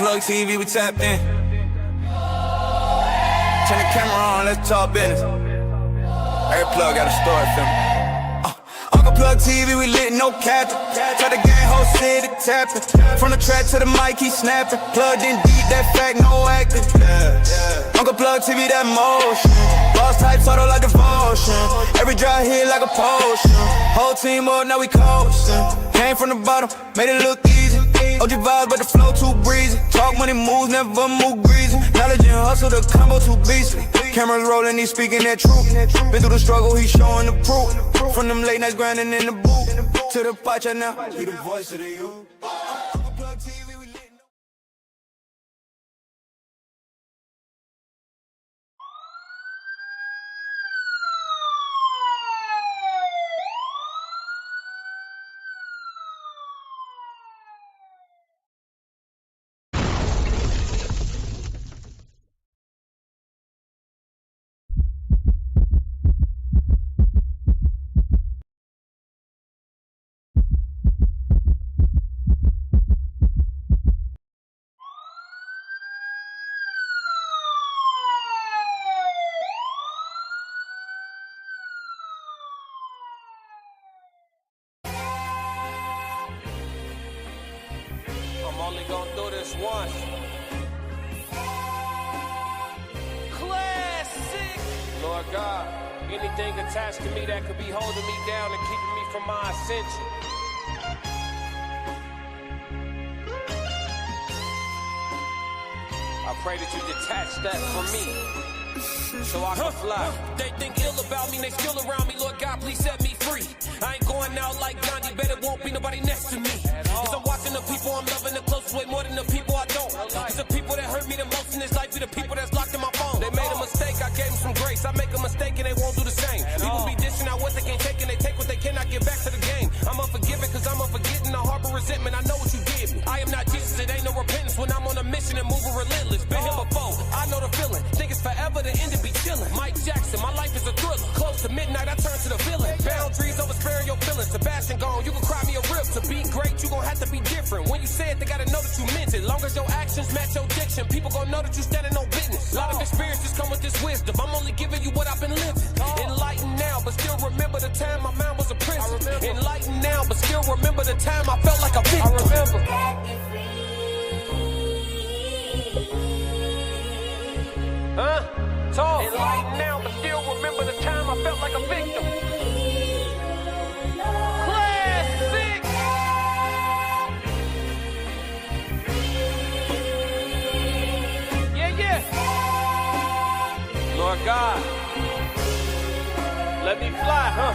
Plugg TV, we tapped in. Turn the camera on, let's talk business. Every plug got a story for me. Uncle Plugg TV, we lit, no captain. Try the game, whole city tapping. From the track to the mic, he snapping. Plugged in deep, that fact, no acting. Uncle Plugg TV, that motion. Boss type, auto like devotion. Every drive hit like a potion. Whole team up, now we coasting. Came from the bottom, made it look easy. OG vibes, but the flow too breezy. Talk money moves, never move greasy. Knowledge and hustle, the combo too beastly. Cameras rolling, he speaking that truth. Been through the struggle, he showing the proof. From them late nights grinding in the booth to the pacha now, he the voice of the youth. I'm only gonna do this once. Classic! Lord God, anything attached to me that could be holding me down and keeping me from my ascension. I pray that you detach that from me, so I can fly. They think ill about me, they still around me. Lord God, please set me free. I ain't going out like Gandhi, bet it won't be nobody next to me. Cause I'm watching the people I'm loving the closest way more than the people I don't. It's the people that hurt me the most in this life, be the people that's locked in my phone. They made a mistake, I gave them some grace. I make a mistake and they won't do the same. People be dishing out what they can't take and they take what they cannot get back to the game. I'm unforgiving cause I'm unforgetting, I harbor resentment. I know what you did me. I am not Jesus, it ain't no repentance when I'm on a mission and moving relentless. Been here before, I know the feeling. Think it's forever, the end to be chilling. Mike Jackson, my life is a thriller. Close to midnight, I turn to the villain. Boundaries over sparing your feelings. Sebastian gone, you can cry me a rip. To be great, you gon' have to be different. When you say it, they gotta know that you meant it. Long as your actions match your diction, people gon' know that you standing on business. A lot of experiences come with this wisdom. I'm only giving you what I've been living. Enlightened now, but still remember the time my mind was a prison. Enlightened now, but still remember the time I felt like a victim. I remember. Huh? Talk. Enlightened now, but still remember the time I felt like a victim. Classic. Yeah. Lord God, let me fly, huh?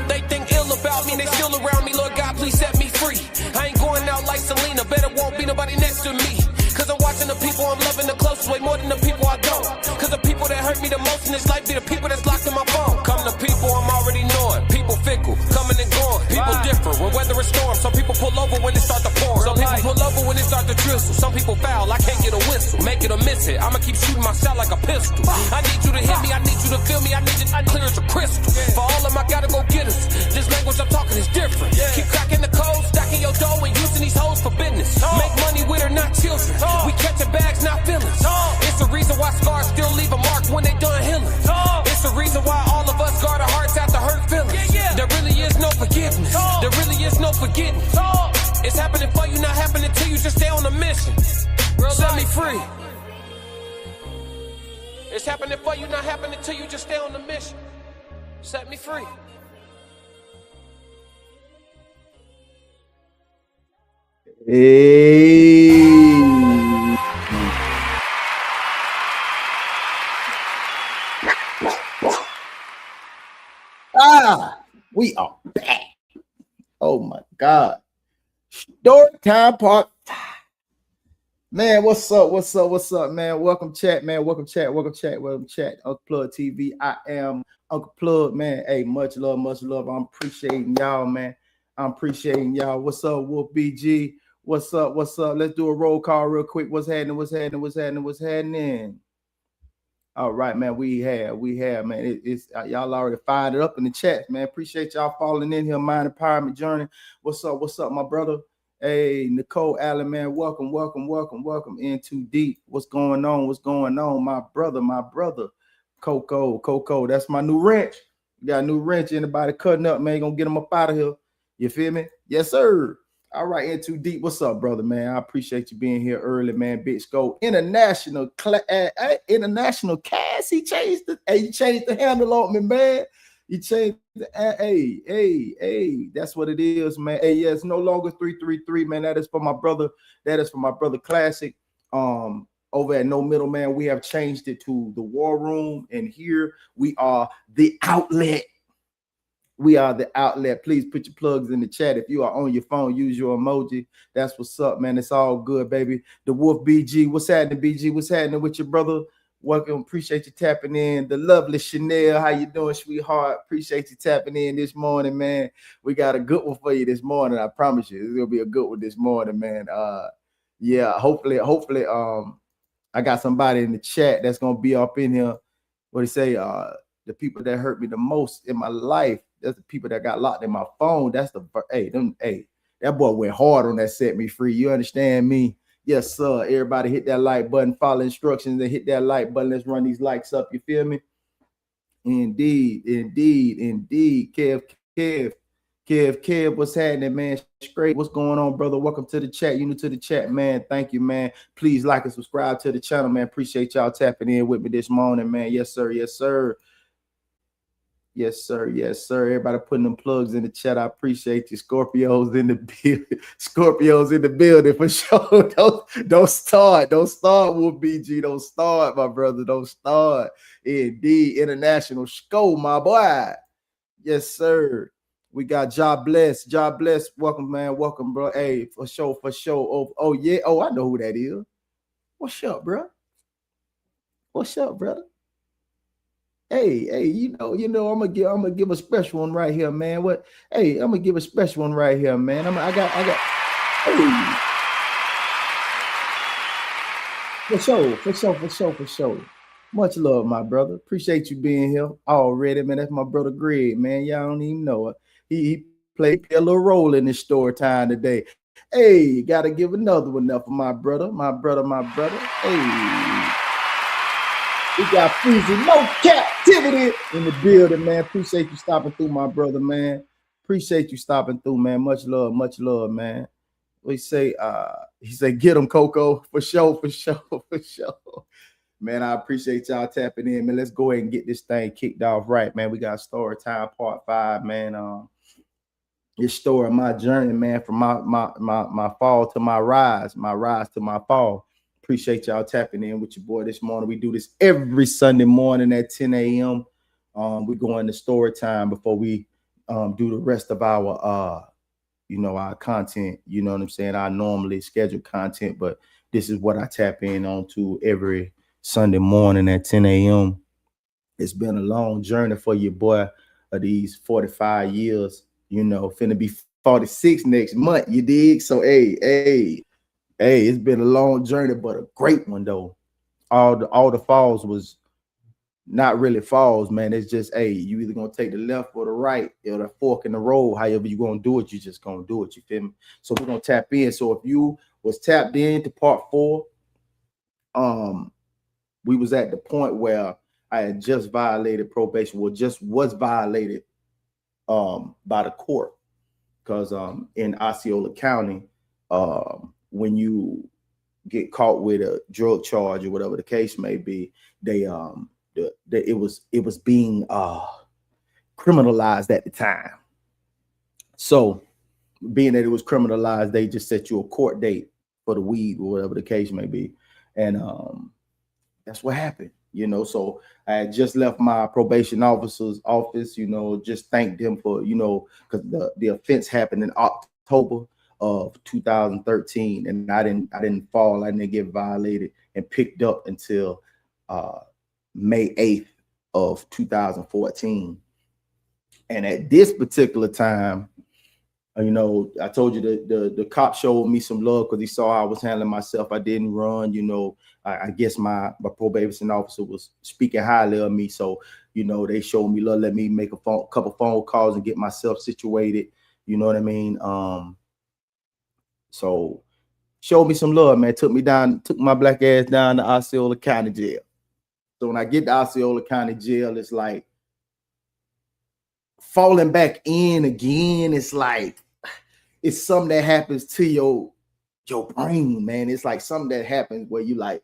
They think ill about me, they still around me. Lord God, please set me free. I ain't going out like Selena, bet it won't be nobody next to me. Cause I'm watching the people I'm loving the closest way more than the people I don't. Cause the people that hurt me the most in this life be the people that's locked in my phone. Come to people I'm already knowing. People fickle, coming and going. People different when weather is storm. Some people pull over when it start to pour. Some people pull over when it start to drizzle. Some people foul, I can't get a whistle. Make it or miss it, I'ma keep shooting my shot like a pistol. I need you to hit me, I need you to feel me, I need you clear as a crystal. For all of my gotta go get us. This language I'm talking is different. Keep cracking the code, stacking your dough and using these hoes for business. Make money with her, not children. We catching bags, not feelings. It's the reason why scars still leave a mark when they done healing. It's the reason why all of us guard our hearts after hurt feelings. There really is no forgiveness. There really is no forgetting. It's happening for you, not happening to you. Just stay on the mission. Set me free. It's happening for you, not happening to you. Just stay on the mission. Set me free. Hey. We are back. Oh my God. StoryTime part 5. Man, what's up? Man? Welcome chat. Uncle Plugg TV. I am Uncle Plugg, man. Hey, much love. I'm appreciating y'all, man. What's up, Wolf BG? What's up? Let's do a roll call real quick. What's happening? All right, man. We have, man. It's y'all already fired it up in the chat, man. Appreciate y'all falling in here. Mind empowerment journey. What's up, my brother? Hey, Nicole Allen, man, welcome into Deep. What's going on? My brother, Coco. That's my new wrench. You got a new wrench. Anybody cutting up, man, gonna get them up out of here. You feel me? Yes, sir. All right, Into Deep. What's up, brother, man? I appreciate you being here early, man. Big Scope. International cast. He changed the handle on me, man. You changed the hey, that's what it is, man. Hey, yeah, it's no longer 333, man. That is for my brother. Classic. Over at No Middleman, we have changed it to the War Room, and here we are the outlet. Please put your plugs in the chat. If you are on your phone, use your emoji. That's what's up, man. It's all good, baby. The Wolf BG. What's happening, BG? What's happening with your brother? Welcome. Appreciate you tapping in. The lovely Chanel. How you doing, sweetheart? Appreciate you tapping in this morning, man. We got a good one for you this morning. I promise you. It's gonna be a good one this morning, man. Yeah, hopefully, I got somebody in the chat that's gonna be up in here. What do you say? The people that hurt me the most in my life. That's the people that got locked in my phone. That's that boy went hard on that Set Me Free. You understand me? Yes, sir. Everybody hit that like button, follow instructions, and hit that like button. Let's run these likes up. You feel me? Indeed. Kev, what's happening, man? Straight. What's going on, brother? Welcome to the chat. You new to the chat, man. Thank you, man. Please like and subscribe to the channel, man. Appreciate y'all tapping in with me this morning, man. Yes, sir. Everybody putting them plugs in the chat. I appreciate you. Scorpios in the building for sure. Don't start, Wolf BG. Don't start, my brother. Don't start. Indeed, international score, my boy. Yes, sir. We got Job Bless. Welcome, man. Welcome, bro. Hey, for sure. Oh yeah. Oh, I know who that is. What's up, bro? Hey, you know, I'm gonna give a special one right here, man. I'm gonna give a special one right here, man. I got. Hey, for sure. Much love, my brother. Appreciate you being here already, man. That's my brother Greg, man. Y'all don't even know it. He played a little role in this story time today. Hey, gotta give another one up for my brother. Hey. We got Freezy, no captivity in the building, man. Appreciate you stopping through, my brother, man. Appreciate you stopping through, man. Much love, man. We say, he said, get him, Coco, for sure. Man, I appreciate y'all tapping in, man. Let's go ahead and get this thing kicked off right, man. We got story time part 5, man. Your story, my journey, man, from my fall to my rise to my fall. Appreciate y'all tapping in with your boy this morning. We do this every Sunday morning at 10 a.m. We go into story time before we do the rest of our our content. You know what I'm saying? Our normally scheduled content, but this is what I tap in onto every Sunday morning at 10 a.m. It's been a long journey for your boy of these 45 years. You know, finna be 46 next month. You dig? So hey, it's been a long journey, but a great one though. All the falls was not really falls, man. It's just, hey, you either gonna take the left or the right, or the fork in the road. However you gonna do it, you just gonna do it. You feel me? So we're gonna tap in. So if you was tapped into part 4, we was at the point where I had just violated probation, well, just was violated by the court, because in Osceola County, when you get caught with a drug charge or whatever the case may be, it was being criminalized at the time. So being that it was criminalized, they just set you a court date for the weed or whatever the case may be. And that's what happened, you know. So I had just left my probation officer's office, you know, just thanked him for, you know, because the offense happened in October of 2013, and I didn't fall, I didn't get violated and picked up until May 8th of 2014. And at this particular time, you know, I told you the cop showed me some love because he saw I was handling myself. I didn't run, you know. I guess my probation officer was speaking highly of me. So, you know, they showed me love, let me make a couple phone calls and get myself situated. You know what I mean? So showed me some love, man. Took my black ass down to Osceola County Jail. So when I get to Osceola County Jail, it's like falling back in again. It's like it's something that happens to your brain, man. It's like something that happens where you like,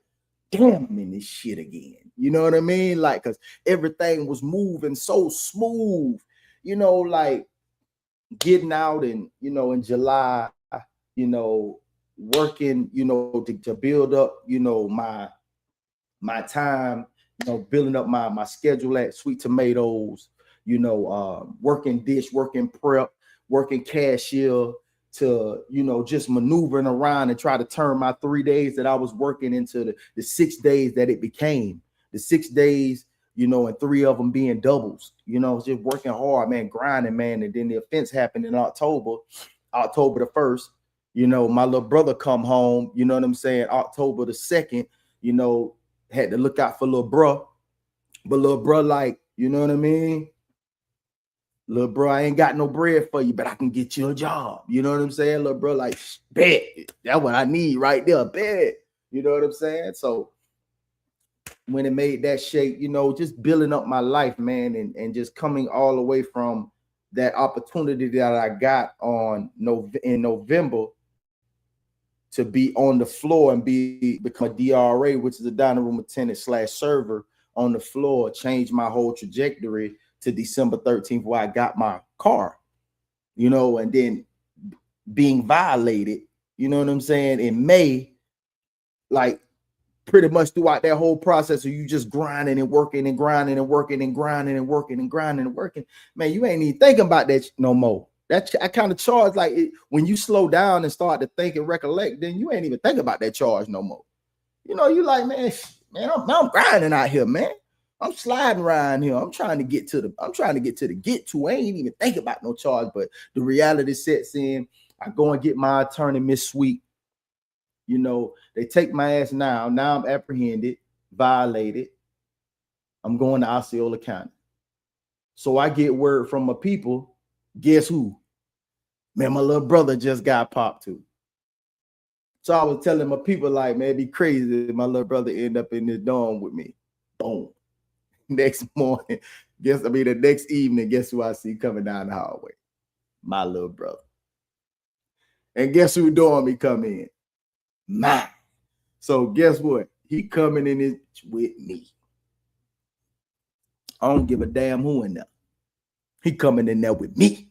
damn, I'm in this shit again. You know what I mean? Like, because everything was moving so smooth, you know, like getting out and, you know, in July, you know, working, you know, to build up, you know, my time, you know, building up my schedule at Sweet Tomatoes, you know, working dish, working prep, working cashier, to, you know, just maneuvering around and try to turn my 3 days that I was working into the 6 days that it became. The 6 days, you know, and 3 of them being doubles, you know, just working hard, man, grinding, man. And then the offense happened in October the 1st. You know, my little brother come home, you know what I'm saying, October the 2nd, you know, had to look out for little bro. But little bro, like, you know what I mean? Little bro, I ain't got no bread for you, but I can get you a job. You know what I'm saying? Little bro, like, bet. That's what I need right there. Bet. You know what I'm saying? So when it made that shape, you know, just building up my life, man, and just coming all the way from that opportunity that I got in November to be on the floor and become a DRA, which is a dining room attendant / server on the floor, changed my whole trajectory to December 13th, where I got my car, you know, and then being violated, you know what I'm saying, in May, like pretty much throughout that whole process of you just grinding and working and grinding and working and grinding and working and grinding and working, man, you ain't even thinking about that no more. That I kind of charge, like when you slow down and start to think and recollect, then you ain't even think about that charge no more. You know, you like, man, I'm grinding out here, man. I'm sliding around here. I'm trying to get to the I ain't even think about no charge, but the reality sets in. I go and get my attorney, Miss Sweet. You know, they take my ass now. Now I'm apprehended, violated. I'm going to Osceola County. So I get word from my people. Guess who? Man, my little brother just got popped too. So I was telling my people, like, man, it'd be crazy if my little brother end up in this dorm with me. Boom. Next morning, the next evening, guess who I see coming down the hallway? My little brother. And guess who dorm he come in? Mine. So guess what? He coming in it with me. I don't give a damn who in there. He coming in there with me.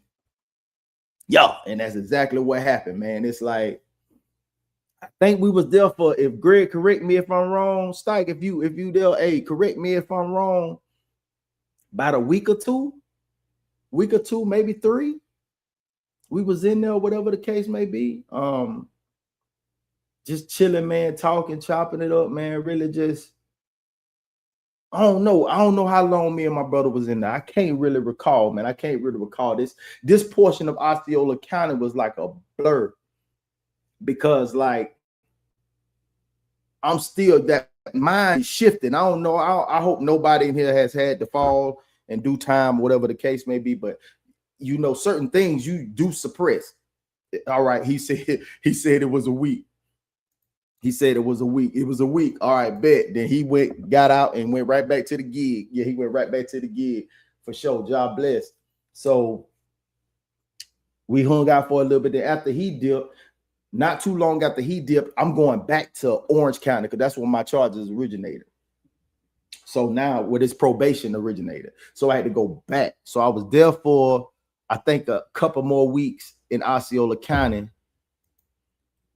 Yo, and that's exactly what happened, man. It's like, I think we was there for, if Greg correct me if I'm wrong, Stike, if you there, hey, correct me if I'm wrong, about a week or two, maybe 3. We was in there, whatever the case may be. Just chilling, man, talking, chopping it up, man. Really just, I don't know how long me and my brother was in there. I can't really recall, man. I can't really recall this portion of Osceola County was like a blur, because like I'm still, that mind shifting. I don't know. I hope nobody in here has had to fall in due time, whatever the case may be. But you know, certain things you do suppress. All right, he said it was a week. He said it was a week. It was a week. All right, bet. Then he got out and went right back to the gig. Yeah, he went right back to the gig for sure. God bless. So we hung out for a little bit. Then after he dipped, not too long after he dipped, I'm going back to Orange County because that's where my charges originated. So now with his probation originated. So I had to go back. So I was there for, I think, a couple more weeks in Osceola County.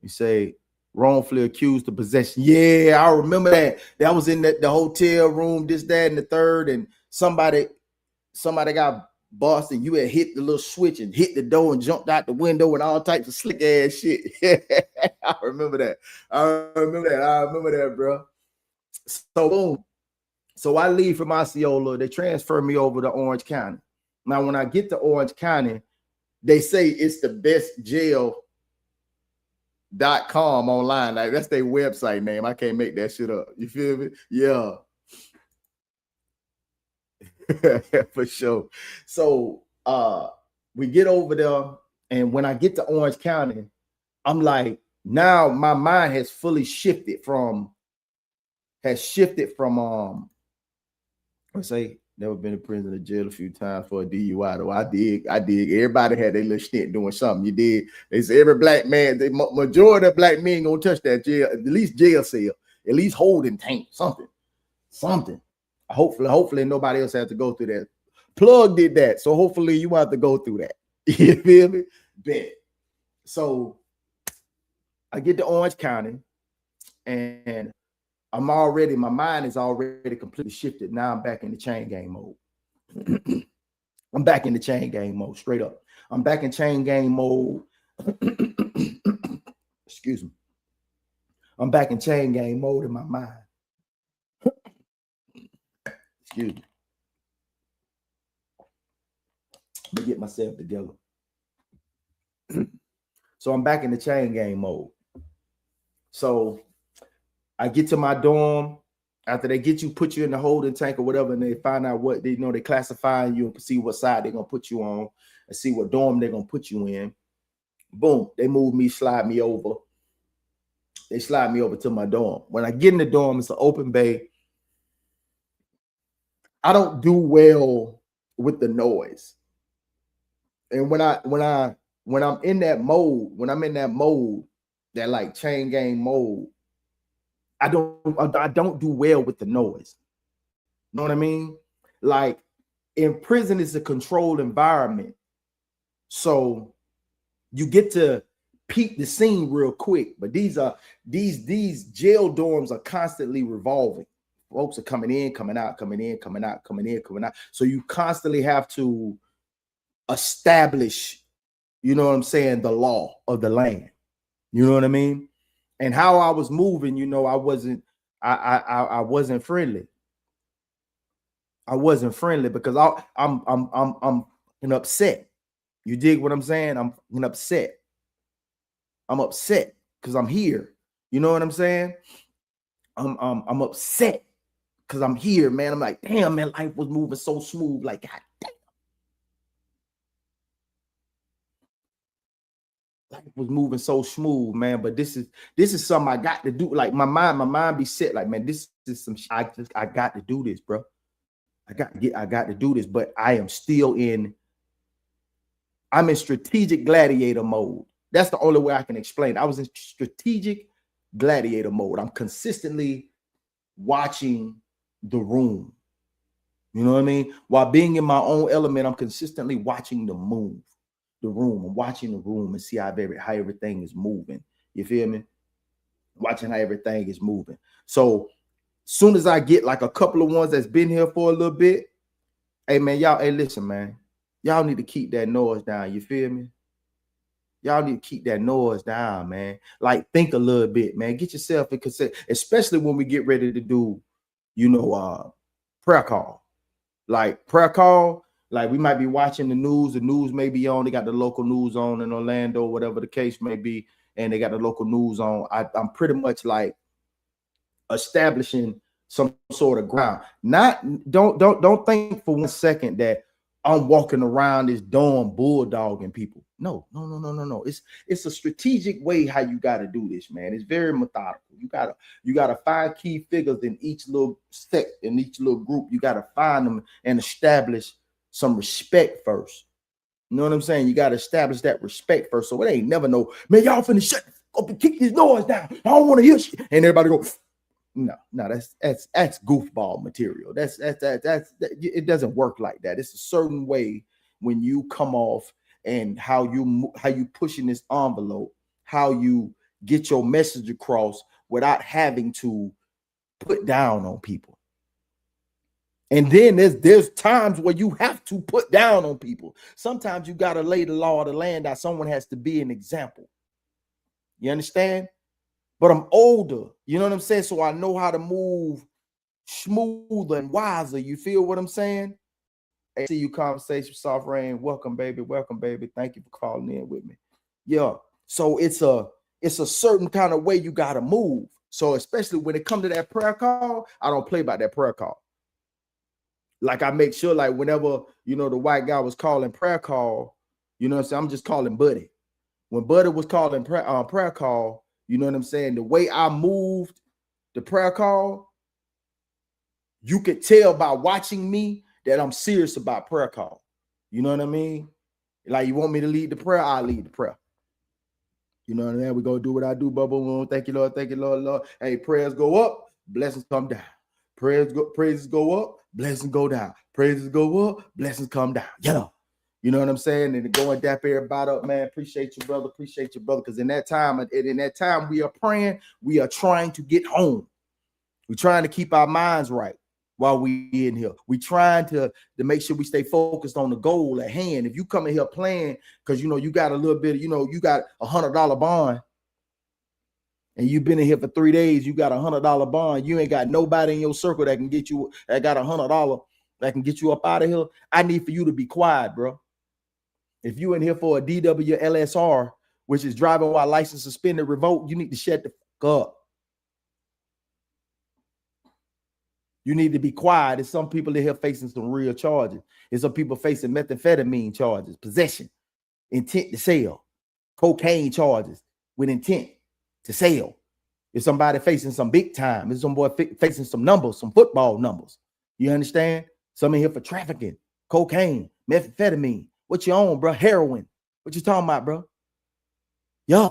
You say wrongfully accused of possession. Yeah, I remember that. That was in the hotel room, this, that, and the third. And somebody got bossed, and you had hit the little switch and hit the door and jumped out the window and all types of slick ass shit. I remember that. I remember that, bro. So boom. So I leave from Osceola. They transfer me over to Orange County. Now, when I get to Orange County, they say it's the best jail.com online. Like, that's their website name. I can't make that shit up. You feel me? Yeah. For sure. So we get over there, and when I get to Orange County, I'm like, now my mind has fully shifted from let's say never been in prison or jail a few times for a DUI though. I dig. Everybody had their little stint doing something. You did. They say every black man, the majority of black men gonna touch that jail, at least jail cell, at least holding tank, something. Hopefully nobody else has to go through that. Plugg did that, so hopefully you won't have to go through that. You feel me? Bet. So I get to Orange County, and my mind is already completely shifted. Now I'm back in the chain gang mode. I'm back in the chain gang mode, straight up. I'm back in chain gang mode. Excuse me. I'm back in chain gang mode in my mind. Excuse me. Let me get myself together. So I'm back in the chain gang mode. So I get to my dorm after they put you in the holding tank or whatever, and they find out what they classifying you and see what side they're gonna put you on and see what dorm they're gonna put you in. Boom, they slide me over. They slide me over to my dorm. When I get in the dorm, it's an open bay. I don't do well with the noise. And when I'm in that mode, that like chain gang mode, I don't do well with the noise. You know what I mean? Like in prison, it's a controlled environment. So you get to peep the scene real quick. But these jail dorms are constantly revolving. Folks are coming in, coming out, coming in, coming out, coming in, coming out. So you constantly have to establish, you know what I'm saying, the law of the land. You know what I mean? And how I was moving, I wasn't friendly. I wasn't friendly because I'm upset. You dig what I'm saying? I'm upset. I'm upset because I'm here. You know what I'm saying? I'm upset because I'm here, man. I'm like, damn, man, life was moving so smooth. Like, God damn. Life was moving so smooth, man. But this is something I got to do. Like my mind be set. Like, man, this is some I got to do this, bro. I got to do this. But I'm in strategic gladiator mode. That's the only way I can explain it. I was in strategic gladiator mode. I'm consistently watching the room. You know what I mean? While being in my own element, I'm consistently watching the room. I'm watching the room and see how everything is moving. You feel me? Watching how everything is moving. So soon as I get like a couple of ones that's been here for a little bit, hey man, listen, man. Y'all need to keep that noise down. You feel me? Y'all need to keep that noise down, man. Like, think a little bit, man. Get yourself in consent, especially when we get ready to do, prayer call. Like, prayer call, like we might be watching the news. The news may be on. They got the local news on in Orlando, whatever the case may be, and they got the local news on. I'm pretty much like establishing some sort of ground. Don't think for 1 second that I'm walking around this dorm bulldogging people. No. It's a strategic way how you got to do this, man. It's very methodical. You gotta find key figures in each little sect, in each little group. You gotta find them and establish some respect first. You know what I'm saying? You gotta establish that respect first. So it ain't never no, man, y'all finna shut up and kick this noise down. I don't want to hear shit. And everybody go, no, that's goofball material. That's it doesn't work like that. It's a certain way when you come off and how you pushing this envelope, how you get your message across without having to put down on people. And then there's times where you have to put down on people. Sometimes you got to lay the law of the land out. Someone has to be an example. You understand? But I'm older, you know what I'm saying? So I know how to move smoother and wiser. You feel what I'm saying? Hey, see you, Conversation, Soft Rain. Welcome, baby. Welcome, baby. Thank you for calling in with me. Yeah. So it's a certain kind of way you got to move. So especially when it comes to that prayer call, I don't play by that prayer call. Like I make sure, like whenever, the white guy was calling prayer call, you know what I'm saying? I'm just calling buddy. when Buddy was calling prayer call, you know what I'm saying? The way I moved the prayer call, you could tell by watching me that I'm serious about prayer call. You know what I mean? Like, you want me to lead the prayer, I'll lead the prayer. You know what I mean? We go do what I do, bubble. Thank you, Lord. Thank you, Lord. Lord. Hey, prayers go up, blessings come down. Praises go up, blessings go down. Praises go up, blessings come down. You know what I'm saying? And go and dap everybody up, man. Appreciate you, brother. Appreciate you, brother. Because in that time we are praying, we are trying to get home. We're trying to keep our minds right while we in here. We trying to make sure we stay focused on the goal at hand. If you come in here playing because you got a little bit, you got $100 bond, and you've been in here for 3 days, you got $100 bond, you ain't got nobody in your circle that can get you, that got $100 that can get you up out of here. I need for you to be quiet, bro. If you in here for a DWLSR, which is driving while license suspended, revoked, you need to shut the fuck up. You need to be quiet. There's some people in here facing some real charges. There's some people facing methamphetamine charges, possession, intent to sell, cocaine charges with intent to sell. There's somebody facing some big time. There's some boy facing some numbers, some football numbers. You understand? Some in here for trafficking, cocaine, methamphetamine. What you on, bro? Heroin. What you talking about, bro? Yeah.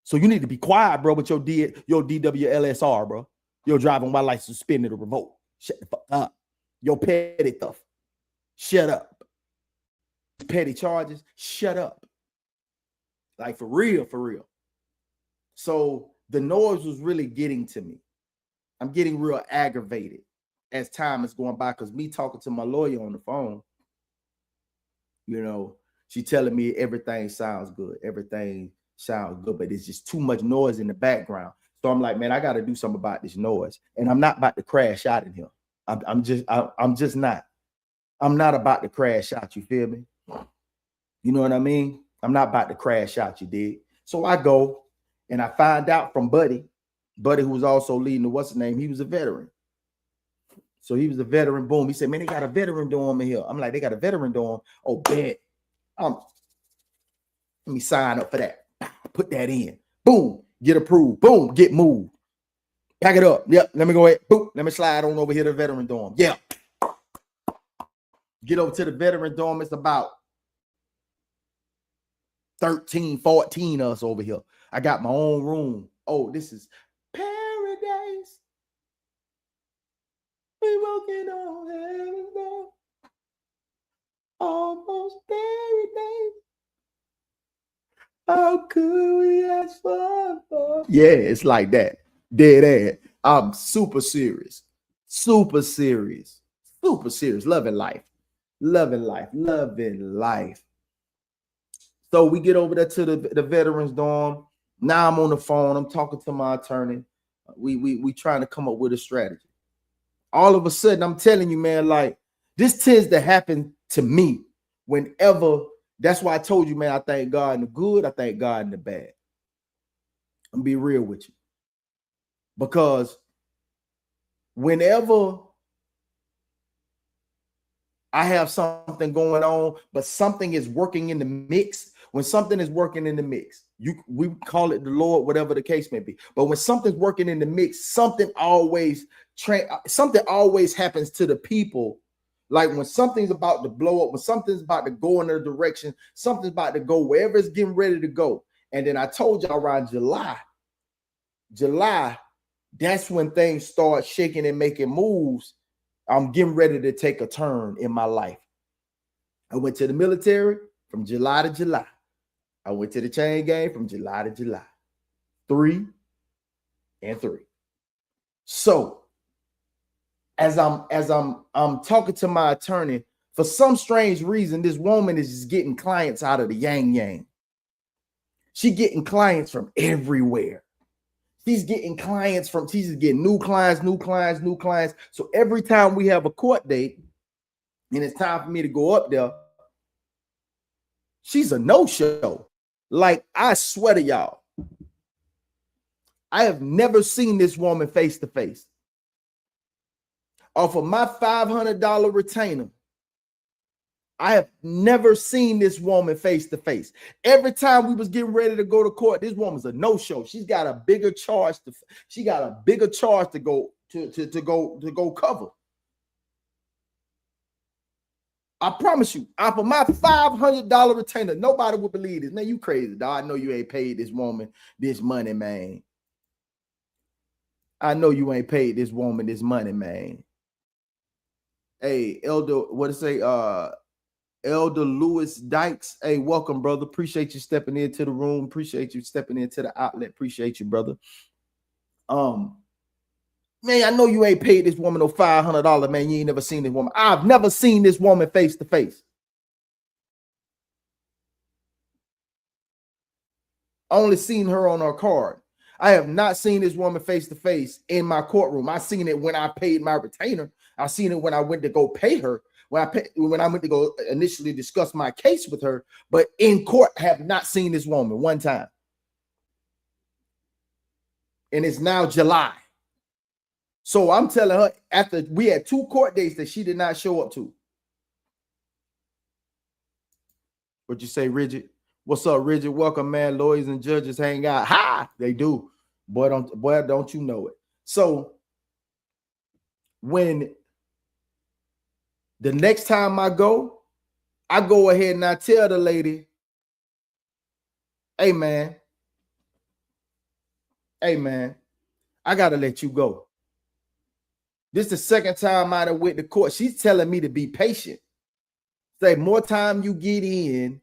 So you need to be quiet, bro, with your DWLSR, bro. Your driving while license suspended or revoked. Shut the fuck up. Your petty stuff. Shut up. Petty charges. Shut up. Like, for real, for real. So the noise was really getting to me. I'm getting real aggravated as time is going by, because me talking to my lawyer on the phone, she telling me everything sounds good. Everything sounds good, but it's just too much noise in the background. So I'm like, man, I got to do something about this noise. And I'm not about to crash out in here. I'm just not. I'm not about to crash out. You feel me? You know what I mean? I'm not about to crash out. You dig? So I go and I find out from Buddy, who was also leading the what's his name. He was a veteran. So he was a veteran. Boom. He said, man, they got a veteran dorm in here. I'm like, they got a veteran dorm. Oh, bet. Let me sign up for that. Put that in. Boom. Get approved. Boom. Get moved. Pack it up. Yep. Let me go ahead. Boom. Let me slide on over here to the veteran dorm. Yeah. Get over to the veteran dorm. It's about 13, 14 of us over here. I got my own room. Oh, this is paradise. We walking on heaven's door. Almost paradise. How could we ask for more? Yeah, it's like that. Dead ass. I'm super serious. Super serious. Super serious. Loving life. Loving life. Loving life. So we get over there to the veterans dorm. Now I'm on the phone. I'm talking to my attorney. We trying to come up with a strategy. All of a sudden, I'm telling you, man, like, this tends to happen to me whenever. That's why I told you, man, I thank God in the good. I thank God in the bad. I'm be real with you. Because whenever I have something going on, but something is working in the mix, when something is working in the mix, we call it the Lord, whatever the case may be. But when something's working in the mix, something always happens to the people. Like when something's about to blow up, when something's about to go in a direction, something's about to go wherever it's getting ready to go. And then I told y'all around July, that's when things start shaking and making moves. I'm getting ready to take a turn in my life. I went to the military from July to July. I went to the chain gang from July to July. 3 and 3. So as I'm talking to my attorney, for some strange reason, this woman is just getting clients out of the yang. She getting clients from everywhere. She's getting new clients. So every time we have a court date and it's time for me to go up there, she's a no-show. Like, I swear to y'all, I have never seen this woman face to face. Off of my $500 retainer, I have never seen this woman face to face. Every time we was getting ready to go to court, this woman's a no-show. She's got a bigger charge to go to go cover. I promise you, for my $500 retainer, nobody would believe this. Man, you crazy, dog. I know you ain't paid this woman this money, man. I know you ain't paid this woman this money, man. Hey, Elder, what to say? Elder Lewis Dykes. Hey, welcome, brother. Appreciate you stepping into the room. Appreciate you stepping into the outlet. Appreciate you, brother. Man, I know you ain't paid this woman no $500, man. You ain't never seen this woman. I've never seen this woman face to face. Only seen her on her card. I have not seen this woman face to face in my courtroom. I seen it when I paid my retainer. I seen it when I went to go pay her. When I went to go initially discuss my case with her, but in court, have not seen this woman one time. And it's now July. So I'm telling her, after we had 2 court dates that she did not show up to. What'd you say, Rigid? What's up, Rigid? Welcome, man. Lawyers and judges hang out. Ha! They do. Boy, don't you know it. So when the next time I go ahead and I tell the lady, hey man, I gotta let you go. This is the second time I done went to court. She's telling me to be patient. Say more time you get in,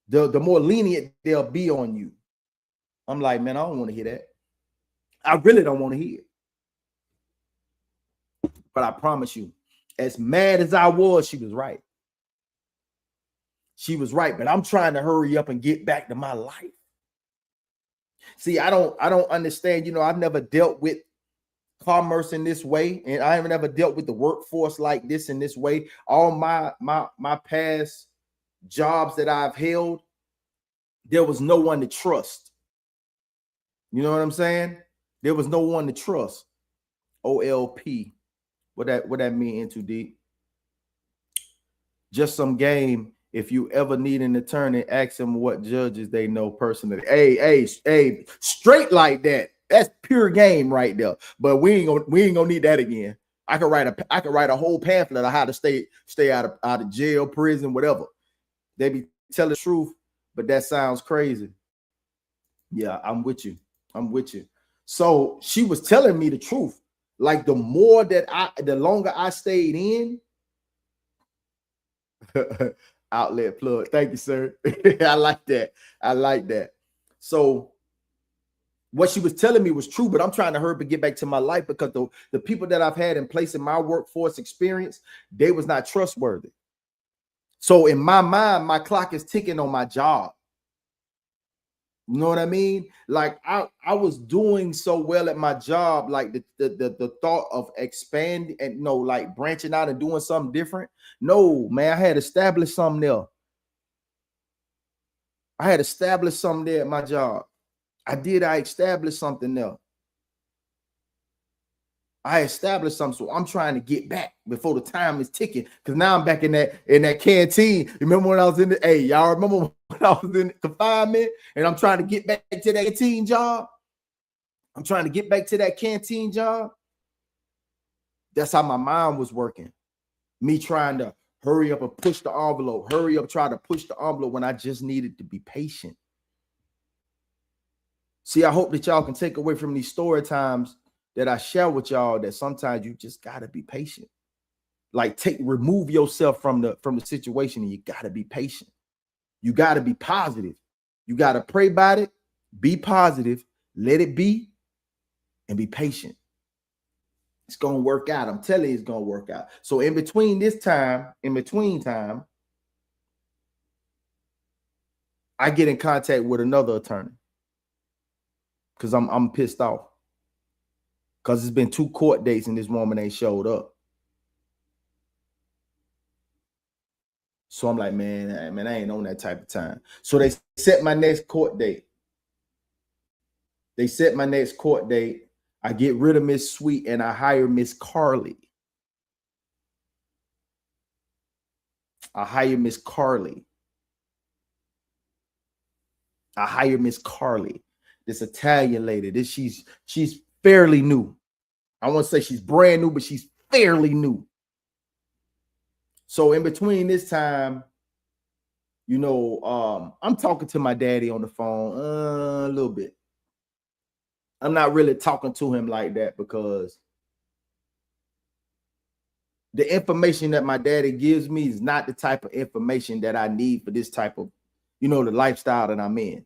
the more lenient they'll be on you. I'm like, man, I don't want to hear that. I really don't want to hear it. But I promise you, as mad as I was, she was right. She was right, but I'm trying to hurry up and get back to my life. See, I don't understand. You know, I've never dealt with commerce in this way, and I haven't ever dealt with the workforce like this in this way. All my past jobs that I've held, there was no one to trust. You know what I'm saying? There was no one to trust. OLP. What that mean, into deep? Just some game. If you ever need an attorney, ask them what judges they know personally. Hey, straight like that. That's pure game right there. But we ain't gonna need that again. I could write a whole pamphlet on how to stay out of jail, prison, whatever. They be telling the truth, but that sounds crazy. Yeah, I'm with you. So she was telling me the truth. Like the longer I stayed in, outlet plug. Thank you, sir. I like that. So what she was telling me was true, but I'm trying to hurry up and get back to my life because the people that I've had in place in my workforce experience, they was not trustworthy. So in my mind, my clock is ticking on my job. You know what I mean? Like I was doing so well at my job, like the thought of expanding and like branching out and doing something different. No, man, I had established something there. I had established something there at my job. I established something there. I established something, so I'm trying to get back before the time is ticking. Because now I'm back in that canteen. Remember when I was in the? Hey, y'all remember when I was in confinement and I'm trying to get back to that canteen job? I'm trying to get back to that canteen job. That's how my mind was working. Me trying to hurry up and push the envelope. Try to push the envelope when I just needed to be patient. See, I hope that y'all can take away from these story times that I share with y'all that sometimes you just gotta be patient. Like remove yourself from the situation, and you gotta be patient. You gotta be positive. You gotta pray about it, be positive, let it be, and be patient. It's gonna work out. I'm telling you, it's gonna work out. So in between time, I get in contact with another attorney because I'm pissed off. Because it's been 2 court dates and this woman ain't showed up. So I'm like, man, I ain't on that type of time. So they set my next court date. I get rid of Miss Sweet and I hire Miss Carly. I hire Miss Carly. This Italian lady. She's fairly new. I won't say she's brand new, but she's fairly new. So in between this time, you know, I'm talking to my daddy on the phone a little bit. I'm not really talking to him like that because the information that my daddy gives me is not the type of information that I need for this type of, you know, the lifestyle that I'm in.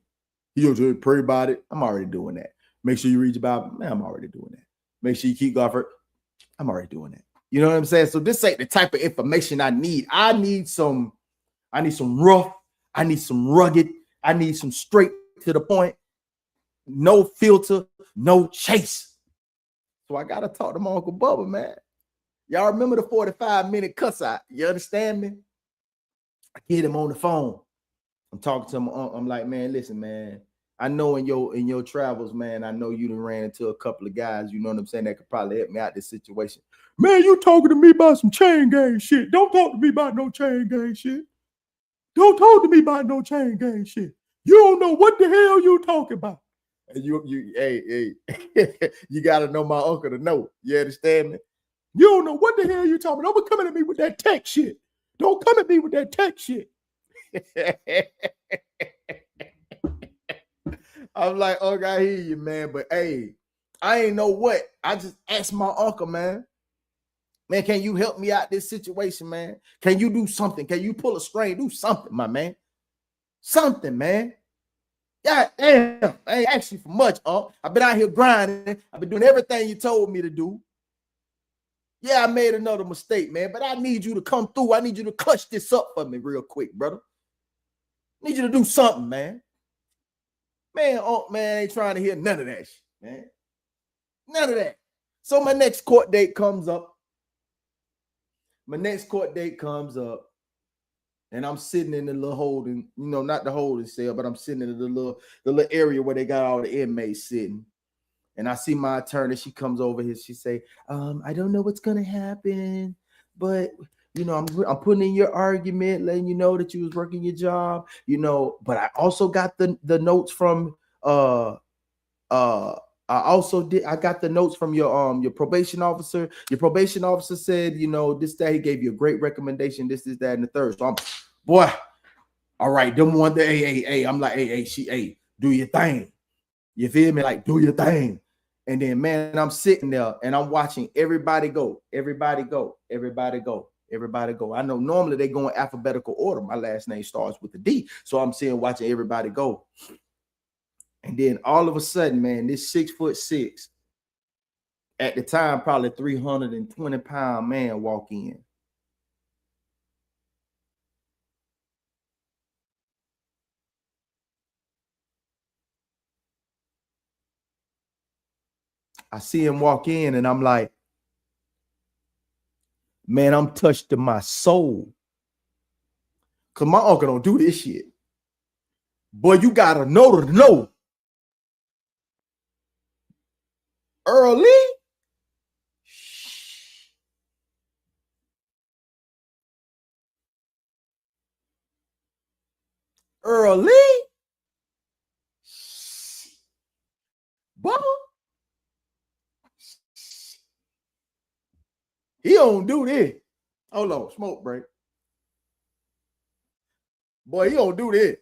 You know, pray about it. I'm already doing that. Make sure you read your Bible. Man, I'm already doing that. Make sure you keep God first. I'm already doing that. You know what I'm saying? So this ain't the type of information I need. I need some rough. I need some rugged. I need some straight to the point. No filter, no chase. So I got to talk to my Uncle Bubba, man. Y'all remember the 45-minute cuss out? You understand me? I get him on the phone. I'm talking to him. I'm like, man, listen, man. I know in your travels, man, I know you done ran into a couple of guys, you know what I'm saying, that could probably help me out this situation. Man, you talking to me about some chain gang shit. Don't talk to me about no chain gang shit. Don't talk to me about no chain gang shit. You don't know what the hell you talking about. And hey, you gotta know my uncle to know. You understand me? You don't know what the hell you talking about. Don't be coming at me with that tech shit. Don't come at me with that tech shit. I'm like, okay, I hear you, man. But hey, I ain't know what. I just asked my uncle, man. Man, can you help me out this situation, man? Can you do something? Can you pull a string? Do something, my man. Something, man. God damn. I ain't asking for much, I've been out here grinding. I've been doing everything you told me to do. Yeah, I made another mistake, man, but I need you to come through. I need you to clutch this up for me real quick, brother. I need you to do something, man. Man, man, ain't trying to hear none of that shit, man. None of that. So my next court date comes up. And I'm sitting in the little holding, you know, not the holding cell, but I'm sitting in the little area where they got all the inmates sitting. And I see my attorney. She comes over here. She say, I don't know what's gonna happen, but you know, I'm putting in your argument, letting you know that you was working your job, you know. But I also got the notes from I got the notes from your probation officer. Your probation officer said, you know, this, that, he gave you a great recommendation, this, that, and the third. So I'm, boy, all right, them one day, hey, I'm like, hey, do your thing. You feel me? Like, do your thing. And then, man, I'm sitting there and I'm watching everybody go. I know normally they go in alphabetical order. My last name starts with a D. So I'm watching everybody go. And then all of a sudden, man, this 6'6", at the time, probably 320-pound man walk in. I see him walk in and I'm like, man, I'm touched to my soul. Cause my uncle don't do this shit. Boy, you gotta know to know. Early? Early? Bubba? He don't do this. Hold on, smoke break. Boy, he don't do this.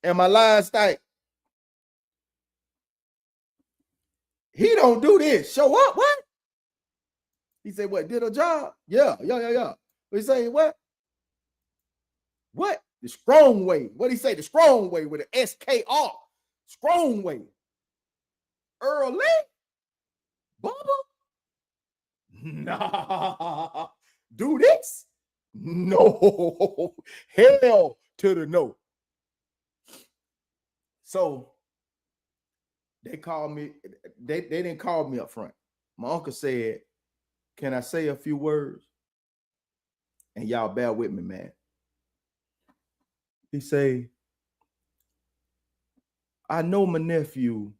And my last night, he don't do this. Show up, what? He said, what, did a job? Yeah. He say, what? What? The strong way. What he say? The strong way with an SKR. Strong way. Early? Bubba? Nah. Do this? No. Hell to the no. So they called me. They didn't call me up front. My uncle said, can I say a few words? And y'all bear with me, man. He say, I know my nephew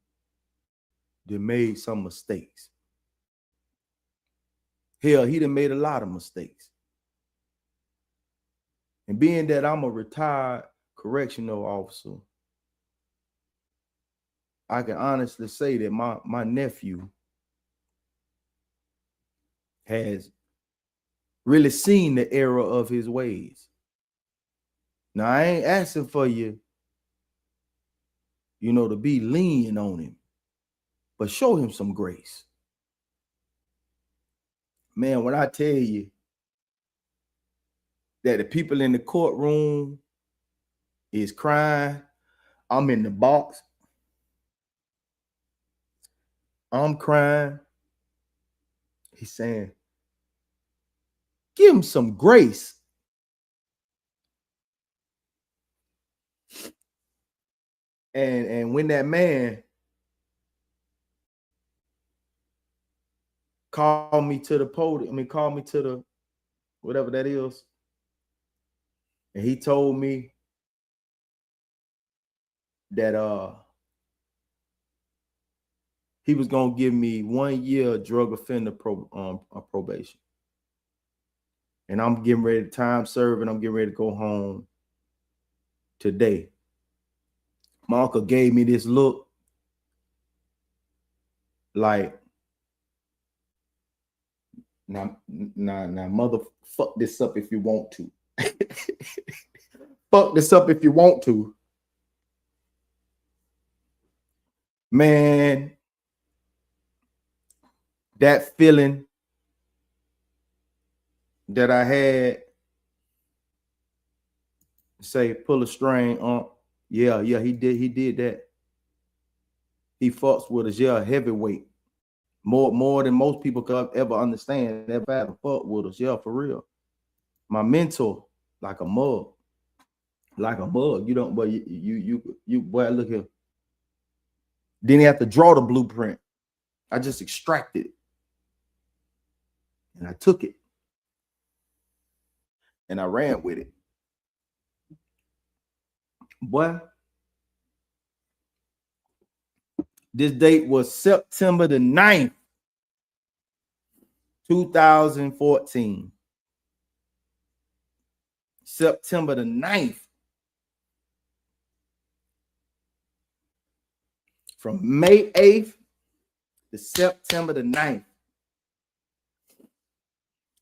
that made some mistakes. Hell, he done made a lot of mistakes. And being that I'm a retired correctional officer, I can honestly say that my nephew has really seen the error of his ways. Now, I ain't asking for you, to be lenient on him, but show him some grace. Man, when I tell you that the people in the courtroom is crying, I'm in the box, I'm crying. He's saying, give him some grace. And when that man called me to the podium, called me to the whatever that is, and he told me that he was gonna give me 1 year drug offender probation. And I'm getting ready to time serve, and I'm getting ready to go home today. My uncle gave me this look like, now, mother, fuck this up if you want to. Fuck this up if you want to. Man, that feeling that I had, say, pull a string on. Yeah, he did that. He fucks with us, yeah, heavyweight. More than most people could ever understand. Ever had to fuck with us, yeah, for real. My mentor, like a mug. You don't, but you boy, look here. Didn't have to draw the blueprint. I just extracted it. And I took it. And I ran with it. Boy, this date was September the 9th, 2014. September the 9th. From May 8th to September the 9th.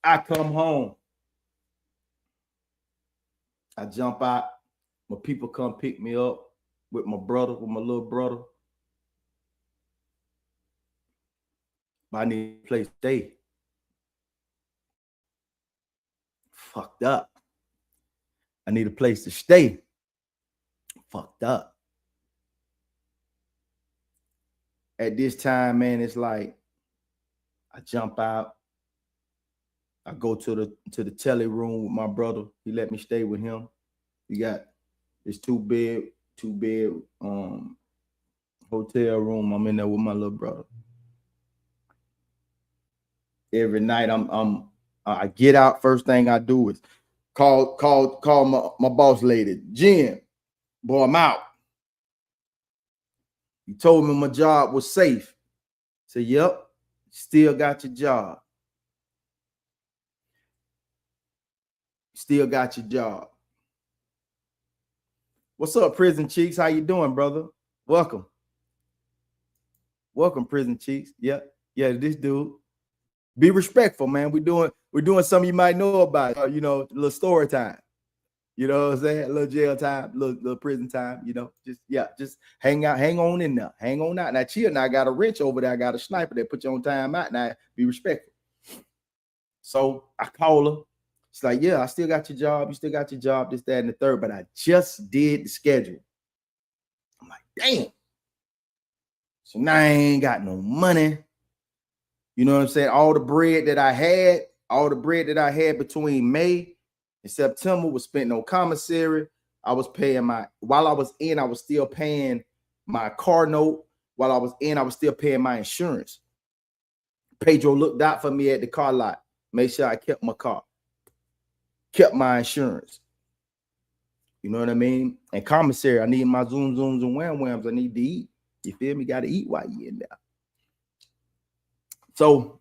I come home. I jump out. My people come pick me up with my little brother. I need a place to stay. Fucked up. I need a place to stay. Fucked up. At this time, man, it's like I jump out. I go to the telly room with my brother. He let me stay with him. He got this two bed hotel room. I'm in there with my little brother. Every night I get out. First thing I do is call my boss lady, Jen. Boy, I'm out. He told me my job was safe. I said, yep, still got your job. Still got your job. What's up, Prison Cheeks? How you doing, brother? Welcome. Welcome, Prison Cheeks. Yeah, this dude. Be respectful, man. We're doing something you might know about, a little story time. You know what I'm saying? A little jail time, little prison time, just hang on in there. Hang on out. Now, chill. Now, I got a wrench over there. I got a sniper that put you on time out. Now, be respectful. So I call her. She's like, yeah, I still got your job. You still got your job, this, that, and the third. But I just did the schedule. I'm like, damn. So now I ain't got no money. You know what I'm saying? All the bread that I had between May and September was spent on commissary. I was paying while I was in, I was still paying my car note. While I was in, I was still paying my insurance. Pedro looked out for me at the car lot. Made sure I kept my car. Kept my insurance. You know what I mean? And commissary, I need my zooms and whams. I need to eat. You feel me? Got to eat while you're in there. So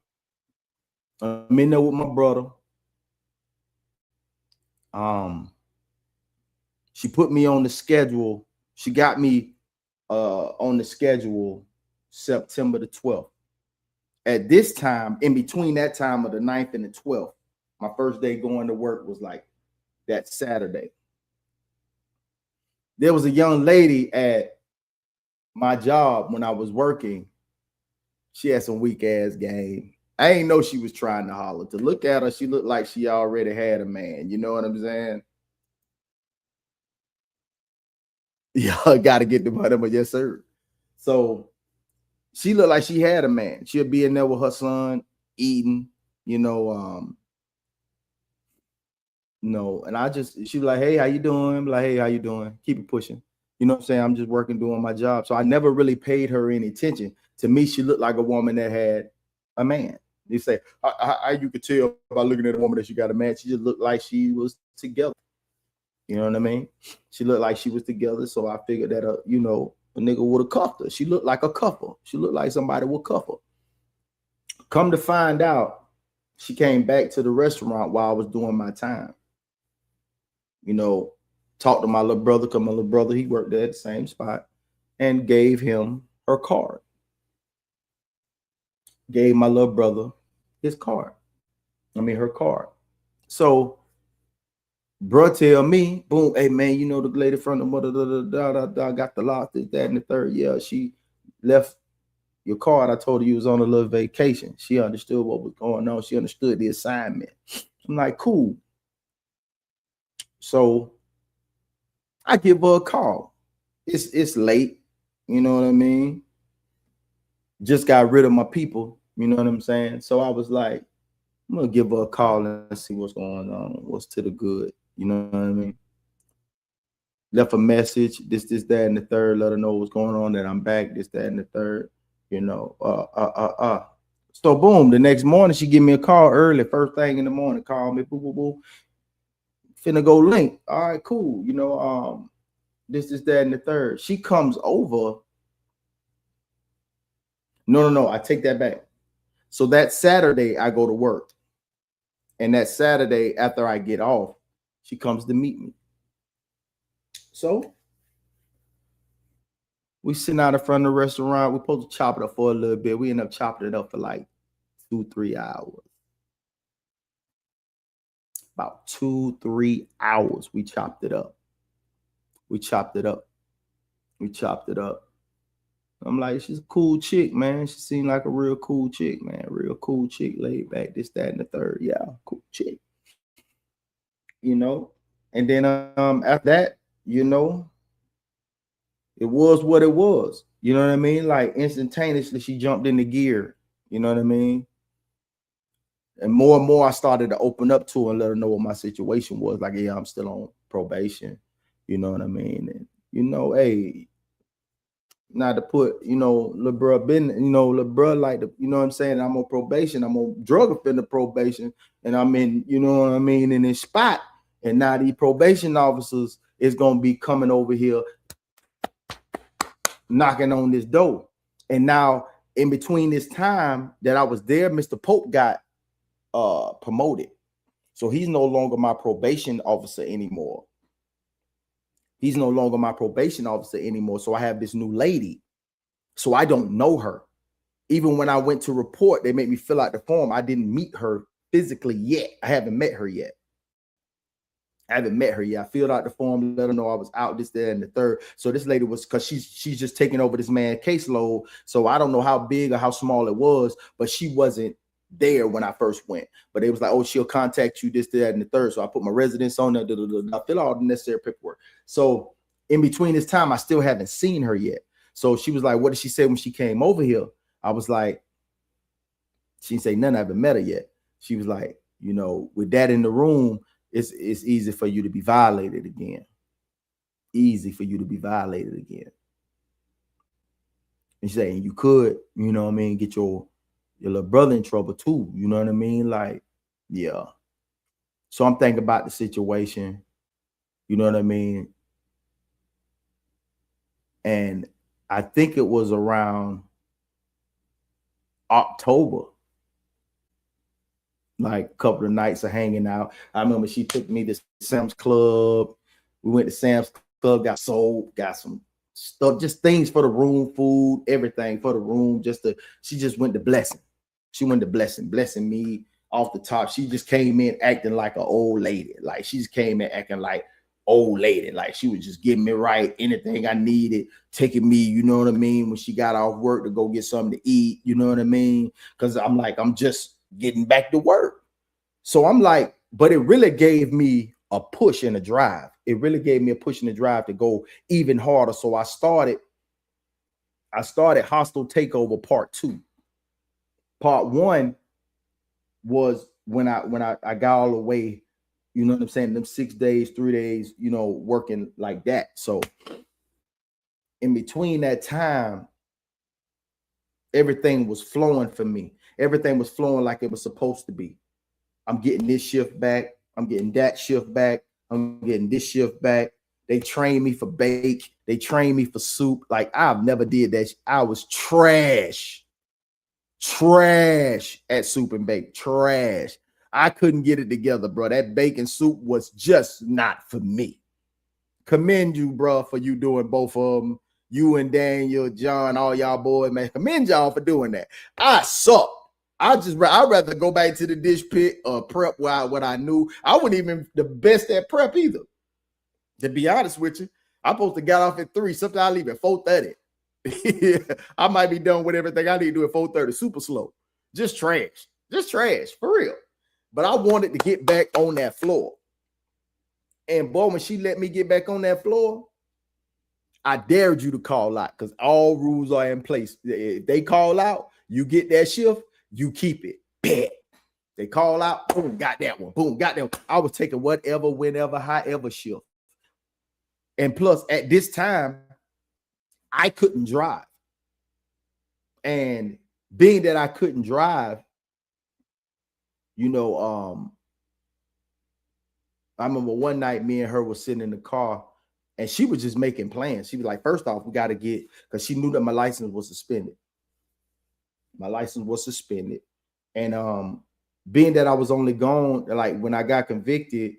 I'm in there with my brother. She put me on the schedule. She got me on the schedule September the 12th. At this time, in between that time of the 9th and the 12th, my first day going to work was like that Saturday. There was a young lady at my job when I was working. She had some weak ass game. I ain't know she was trying to holler. To look at her, she looked like she already had a man. You know what I'm saying? Y'all got to get the bottom, but yes, sir. So she looked like she had a man. She'll be in there with her son eating, no. And she was like, hey, how you doing? I'm like, hey, how you doing? Keep it pushing. You know what I'm saying? I'm just working, doing my job. So I never really paid her any attention. To me, she looked like a woman that had a man. You say, how you could tell by looking at a woman that she got a man? She just looked like she was together. You know what I mean? She looked like she was together. So I figured that, a nigga would have cuffed her. She looked like a couple. She looked like somebody would cuff her. Come to find out, she came back to the restaurant while I was doing my time. Talked to my little brother, because my little brother, he worked there at the same spot, and gave him her card. Gave my little brother his card. Her card. So, bruh tell me, boom, hey man, the lady from the mother, got the lot, this, that, and the third. Yeah, she left your card. I told her you was on a little vacation. She understood what was going on. She understood the assignment. I'm like, cool. So I give her a call. It's late. You know what I mean? Just got rid of my people. You know what I'm saying? So I was like, I'm going to give her a call and see what's going on. What's to the good. You know what I mean? Left a message, this, that, and the third. Let her know what's going on, that I'm back, this, that, and the third. So boom, the next morning, she give me a call early, first thing in the morning, call me, boo, boo, boo. Finna go link. All right, cool. This, that, and the third. She comes over. No, I take that back. So that Saturday, I go to work. And that Saturday, after I get off, she comes to meet me. So we sitting out in front of the restaurant. We're supposed to chop it up for a little bit. We end up chopping it up for like 2-3 hours. About 2-3 hours, we chopped it up. I'm like, she's a cool chick, man. She seemed like a real cool chick, man. Real cool chick, laid back, this, that, and the third. Yeah, cool chick. And then after that, it was what it was. You know what I mean? Like instantaneously, she jumped into gear. You know what I mean? And more, I started to open up to her and let her know what my situation was. Like, yeah, I'm still on probation. You know what I mean? And hey, not to put, little bro been, little bro like the, you know what I'm saying? I'm on probation. I'm on drug offender probation, and I'm in, you know what I mean, in this spot. And now these probation officers is gonna be coming over here, knocking on this door. And now, in between this time that I was there, Mr. Pope got promoted. So he's no longer my probation officer anymore. So I have this new lady. So I don't know her. Even when I went to report, they made me fill out the form. I didn't meet her physically yet. I haven't met her yet. I filled out the form, let her know I was out, this, that, and the third. So this lady was, because she's just taking over this man's caseload. So I don't know how big or how small it was, but she wasn't there when I first went. But it was like, oh, she'll contact you, this, that, and the third. So I put my residence on there, I fill out all the necessary paperwork. So in between this time, I still haven't seen her yet. So she was like, what did she say when she came over here? I was like, she didn't say nothing. I haven't met her yet. She was like, with that in the room, it's easy for you to be violated again. And she's saying you could, get your little brother in trouble too. You know what I mean? Like, yeah. So I'm thinking about the situation. You know what I mean? And I think it was around October. Like a couple of nights of hanging out. I remember she took me to Sam's Club. We went to Sam's Club, got soap, got some stuff, just things for the room, food, everything for the room. She just went to blessing. She went to blessing me off the top. She just came in acting like an old lady. Like she just came in acting like old lady. Like she was just getting me right, anything I needed, taking me, you know what I mean, when she got off work to go get something to eat, you know what I mean? Because I'm just getting back to work. So I'm like, but it really gave me a push and a drive. It really gave me a push and a drive to go even harder. So I started Hostile Takeover Part 2. Part 1 was when I got all the way, you know what I'm saying, them 6 days, 3 days, you know, working like that. So in between that time, everything was flowing for me. Everything was flowing like it was supposed to be. I'm getting this shift back. I'm getting that shift back. I'm getting this shift back. They trained me for bake. They trained me for soup. Like I've never did that. I was trash at soup and bake. Trash. I couldn't get it together, bro. That bacon soup was just not for me. Commend you, bro, for you doing both of them. You and Daniel, John, all y'all boys, man. Commend y'all for doing that. I suck. I'd rather go back to the dish pit or prep what I knew. I wasn't even the best at prep either. To be honest with you, I'm supposed to get off at 3. Sometimes I leave at 4:30. I might be done with everything I need to do at 4:30. Super slow. Just trash. For real. But I wanted to get back on that floor. And boy, when she let me get back on that floor, I dared you to call out because all rules are in place. If they call out, you get that shift, you keep it. Bet. They call out, boom, got that one. Boom, got that one. I was taking whatever, whenever, however shift. And plus, at this time, I couldn't drive. And being that I couldn't drive, you know, I remember one night me and her was sitting in the car and she was just making plans. She was like, first off, we got to get, because she knew that my license was suspended. And being that I was only gone, like when I got convicted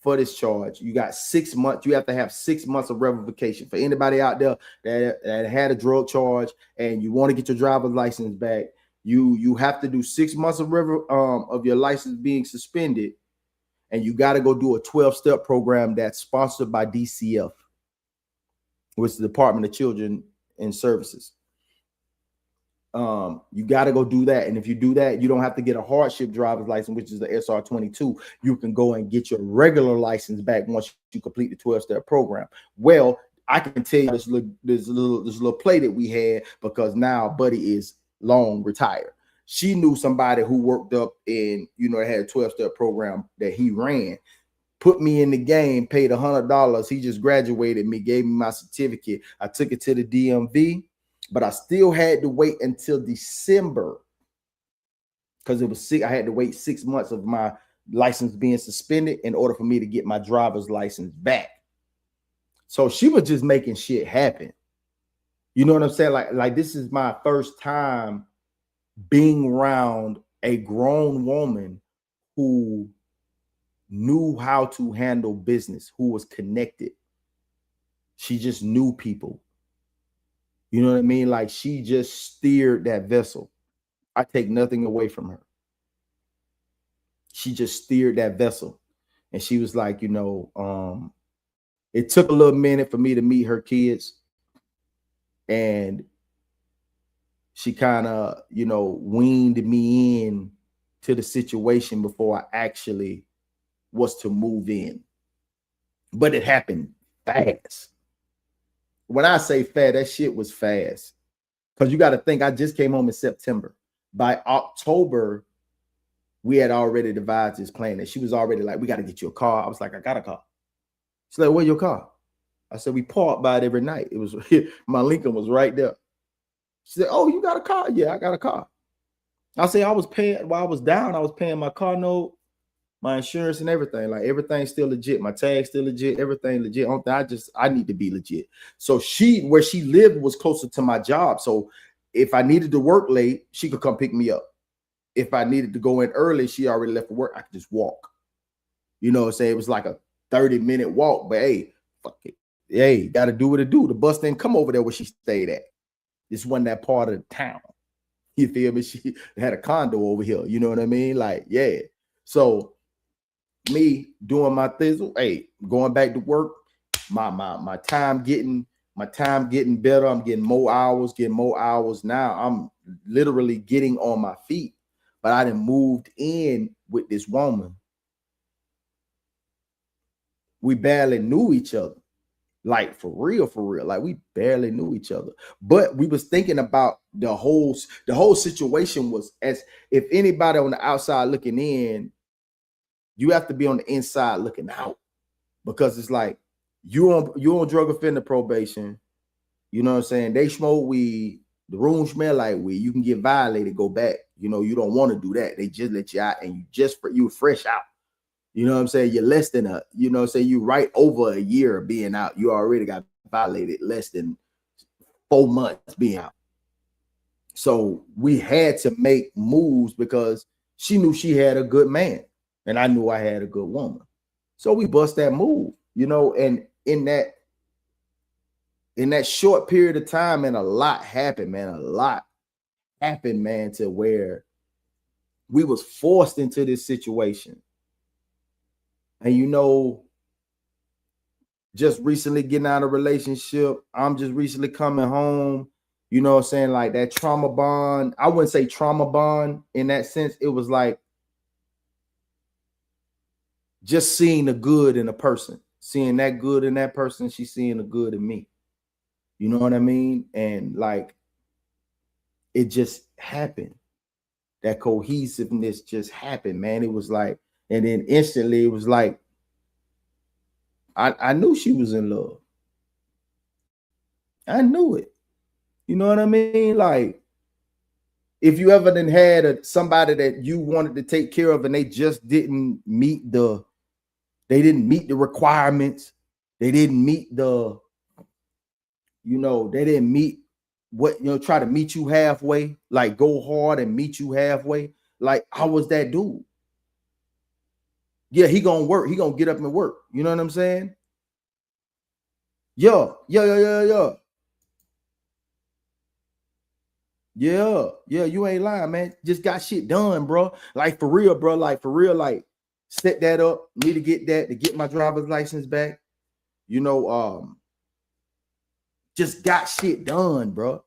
for this charge, you got 6 months. You have to have 6 months of revocation. For anybody out there that had a drug charge and you want to get your driver's license back, you have to do 6 months of your license being suspended. And you got to go do a 12-step program that's sponsored by DCF, which is the Department of Children and Services. You got to go do that. And if you do that, you don't have to get a hardship driver's license, which is the SR22. You can go and get your regular license back once you complete the 12-step program. Well, I can tell you this little play that we had because now Buddy is long retired. She knew somebody who worked up in, you know, had a 12-step program that he ran, put me in the game, paid $100. He just graduated me, gave me my certificate. I took it to the DMV, but I still had to wait until December because it was sick. I had to wait 6 months of my license being suspended in order for me to get my driver's license back. So she was just making shit happen. You know what I'm saying? Like this is my first time being around a grown woman who knew how to handle business, who was connected. She just knew people. You know what I mean? Like she just steered that vessel. I take nothing away from her. She just steered that vessel. And she was like, you know, it took a little minute for me to meet her kids. And she kind of, you know, weaned me in to the situation before I actually was to move in. But it happened fast. When I say fast, that shit was fast. Because you got to think, I just came home in September. By October, we had already devised this plan. And she was already like, we got to get you a car. I was like, I got a car. She's like, where's your car? I said, we park by it every night. It was my Lincoln was right there. She said, oh, you got a car? Yeah, I got a car. I say I was paying while I was down. I was paying my car note, my insurance and everything. Like everything's still legit. My tag's still legit. Everything legit. I need to be legit. So where she lived was closer to my job. So if I needed to work late, she could come pick me up. If I needed to go in early, she already left for work. I could just walk. You know what I'm saying? It was like a 30-minute walk, but hey, fuck it. Hey, got to do what it do. The bus didn't come over there where she stayed at. This wasn't that part of the town. You feel me? She had a condo over here. You know what I mean? Like, yeah. So me doing my thing, hey, going back to work, my time getting better. I'm getting more hours. Now I'm literally getting on my feet. But I done moved in with this woman. We barely knew each other. Like for real. Like we barely knew each other. But we was thinking about the whole situation was, as if anybody on the outside looking in, you have to be on the inside looking out. Because it's like you on drug offender probation. You know what I'm saying? They smoke weed. The room smell like weed. You can get violated, go back. You know, you don't want to do that. They just let you out and you fresh out. You know what I'm saying? You're less than you right over a year of being out. You already got violated less than 4 months being out. So we had to make moves because she knew she had a good man and I knew I had a good woman. So we bust that move, you know, and in that short period of time, man, a lot happened, man, to where we was forced into this situation. And, you know, just recently getting out of a relationship, I'm just recently coming home, you know what I'm saying? Like that trauma bond, I wouldn't say trauma bond in that sense. It was like just seeing the good in a person, seeing that good in that person. She's seeing the good in me. You know what I mean? And like, it just happened. That cohesiveness just happened, man. It was like, and then instantly it was like, I knew she was in love. I knew it. You know what I mean? Like, if you ever then had somebody that you wanted to take care of and they just didn't meet the requirements. They didn't meet they didn't meet what, try to meet you halfway, like go hard and meet you halfway. Like I was that dude. Yeah, he gonna work. He gonna get up and work. You know what I'm saying? Yeah. You ain't lying, man. Just got shit done, bro. Like for real, bro. Like set that up. Me to get my driver's license back. Just got shit done, bro.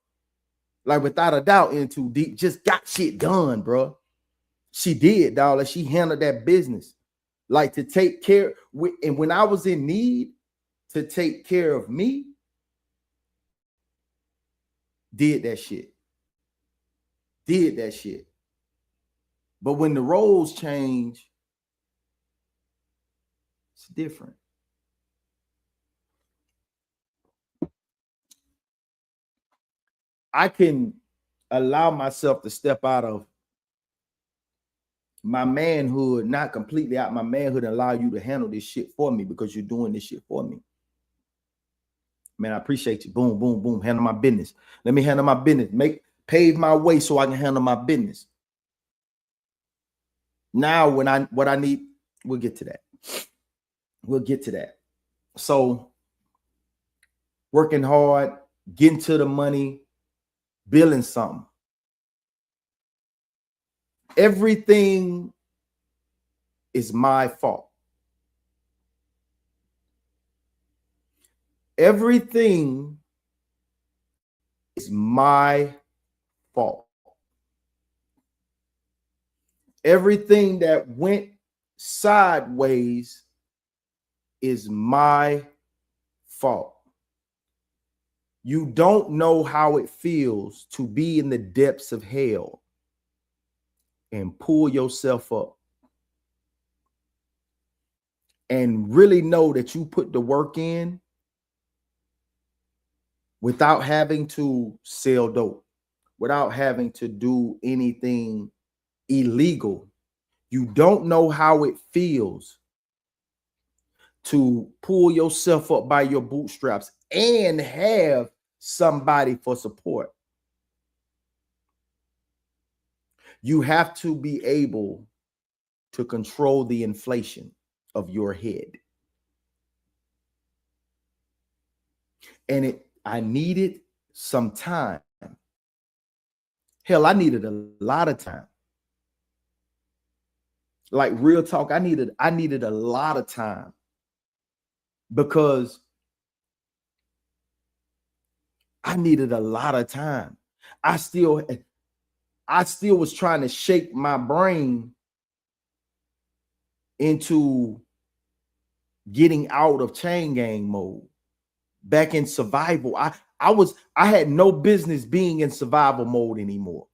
Like without a doubt, in too deep. Just got shit done, bro. She did, dog. Like she handled that business. Like to take care. And when I was in need to take care of me, did that shit. But when the roles change, it's different. I can allow myself to step out of my manhood, not completely out my manhood, and allow you to handle this shit for me because you're doing this shit for me. Man, I appreciate you. Boom, boom, boom. Handle my business. Let me handle my business. Pave my way so I can handle my business. Now, what I need, we'll get to that. So, working hard, getting to the money, building something. Everything is my fault. Everything is my fault. Everything that went sideways is my fault. You don't know how it feels to be in the depths of hell and pull yourself up and really know that you put the work in without having to sell dope, without having to do anything illegal. You don't know how it feels to pull yourself up by your bootstraps and have somebody for support. You have to be able to control the inflation of your head. And I needed some time. Hell, I needed a lot of time. Like real talk, I needed a lot of time because I needed a lot of time. I still was trying to shake my brain into getting out of chain gang mode, back in survival. I had no business being in survival mode anymore.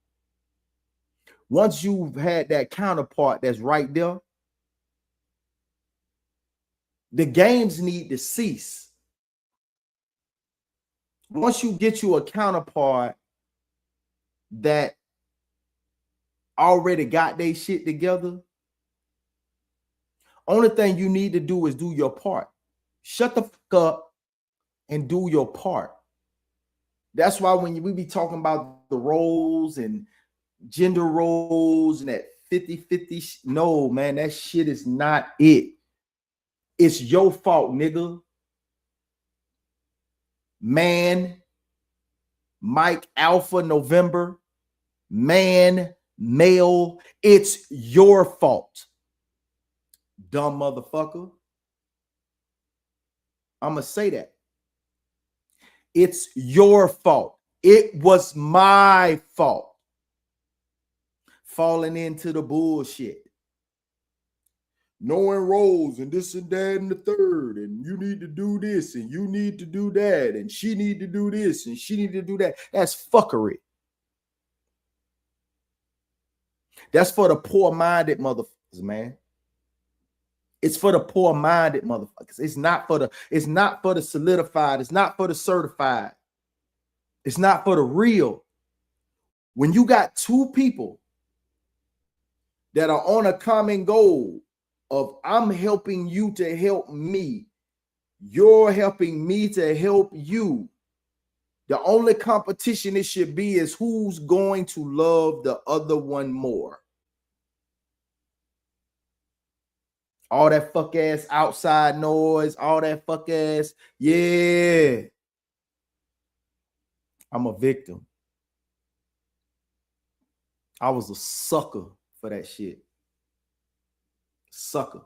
Once you've had that counterpart that's right there, the games need to cease. Once you get you a counterpart that already got their shit together, only thing you need to do is do your part. Shut the fuck up and do your part. That's why when we be talking about the roles and gender roles and that 50-50, no, man, that shit is not it. It's your fault, nigga. Man, Mike Alpha November, man, male, it's your fault. Dumb motherfucker. I'm gonna say that. It's your fault. It was my fault. Falling into the bullshit. Knowing roles and this and that and the third, and you need to do this and you need to do that, and she need to do this and she need to do that. That's fuckery. That's for the poor-minded motherfuckers, man. It's for the poor-minded motherfuckers. It's not for the solidified. It's not for the certified. It's not for the real. When you got two people that are on a common goal of I'm helping you to help me, you're helping me to help you, the only competition it should be is who's going to love the other one more. All that fuck ass outside noise, all that fuck ass, yeah. I'm a victim. I was a sucker for that shit. Sucker.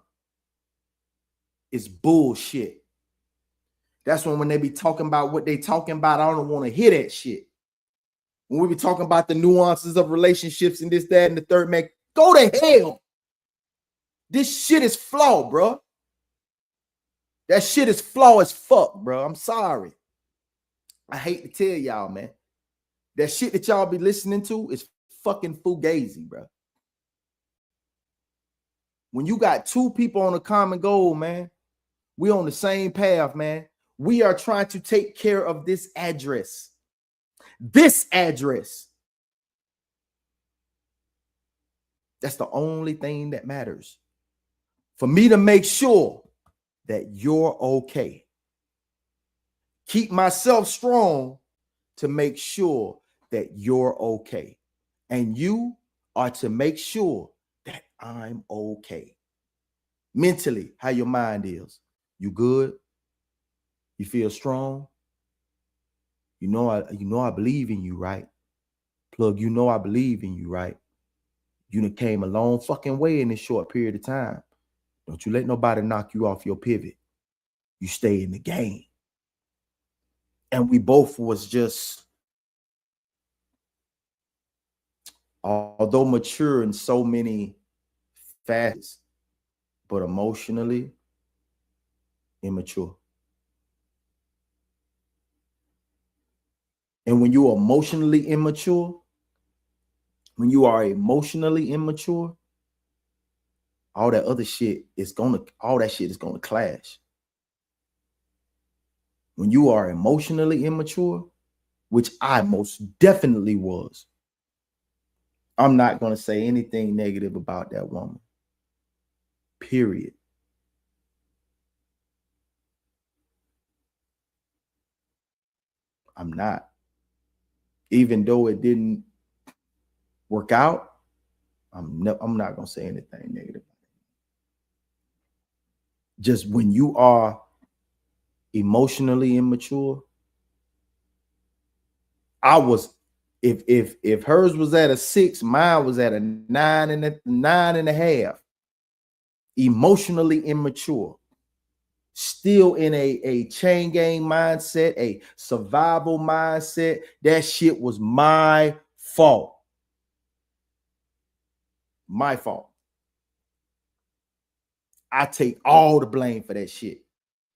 It's bullshit. That's when they be talking about what they talking about, I don't want to hear that shit. When we be talking about the nuances of relationships and this, that, and the third, man, go to hell. This shit is flawed, bro. That shit is flawed as fuck, bro. I'm sorry. I hate to tell y'all, man. That shit that y'all be listening to is fucking fugazi, bro. When you got two people on a common goal, man, we on the same path, man. We are trying to take care of this address. This address. That's the only thing that matters. For me to make sure that you're okay. Keep myself strong to make sure that you're okay. And you are to make sure that I'm okay. Mentally, how your mind is. You good? You feel strong? You know I believe in you, right? Plug, you know I believe in you, right? You done came a long fucking way in this short period of time. Don't you let nobody knock you off your pivot. You stay in the game. And we both was just, although mature in so many facets, but emotionally immature. And when you're emotionally immature, when you are emotionally immature, all that other shit is gonna clash. When you are emotionally immature, which I most definitely was, I'm not gonna say anything negative about that woman. Period. I'm not. Even though it didn't work out, I'm not gonna say anything negative. Just when you are emotionally immature, I was, if hers was at a 6, mine was at a 9.5. Emotionally immature, still in a chain gang mindset, a survival mindset. That shit was my fault. My fault. I take all the blame for that shit.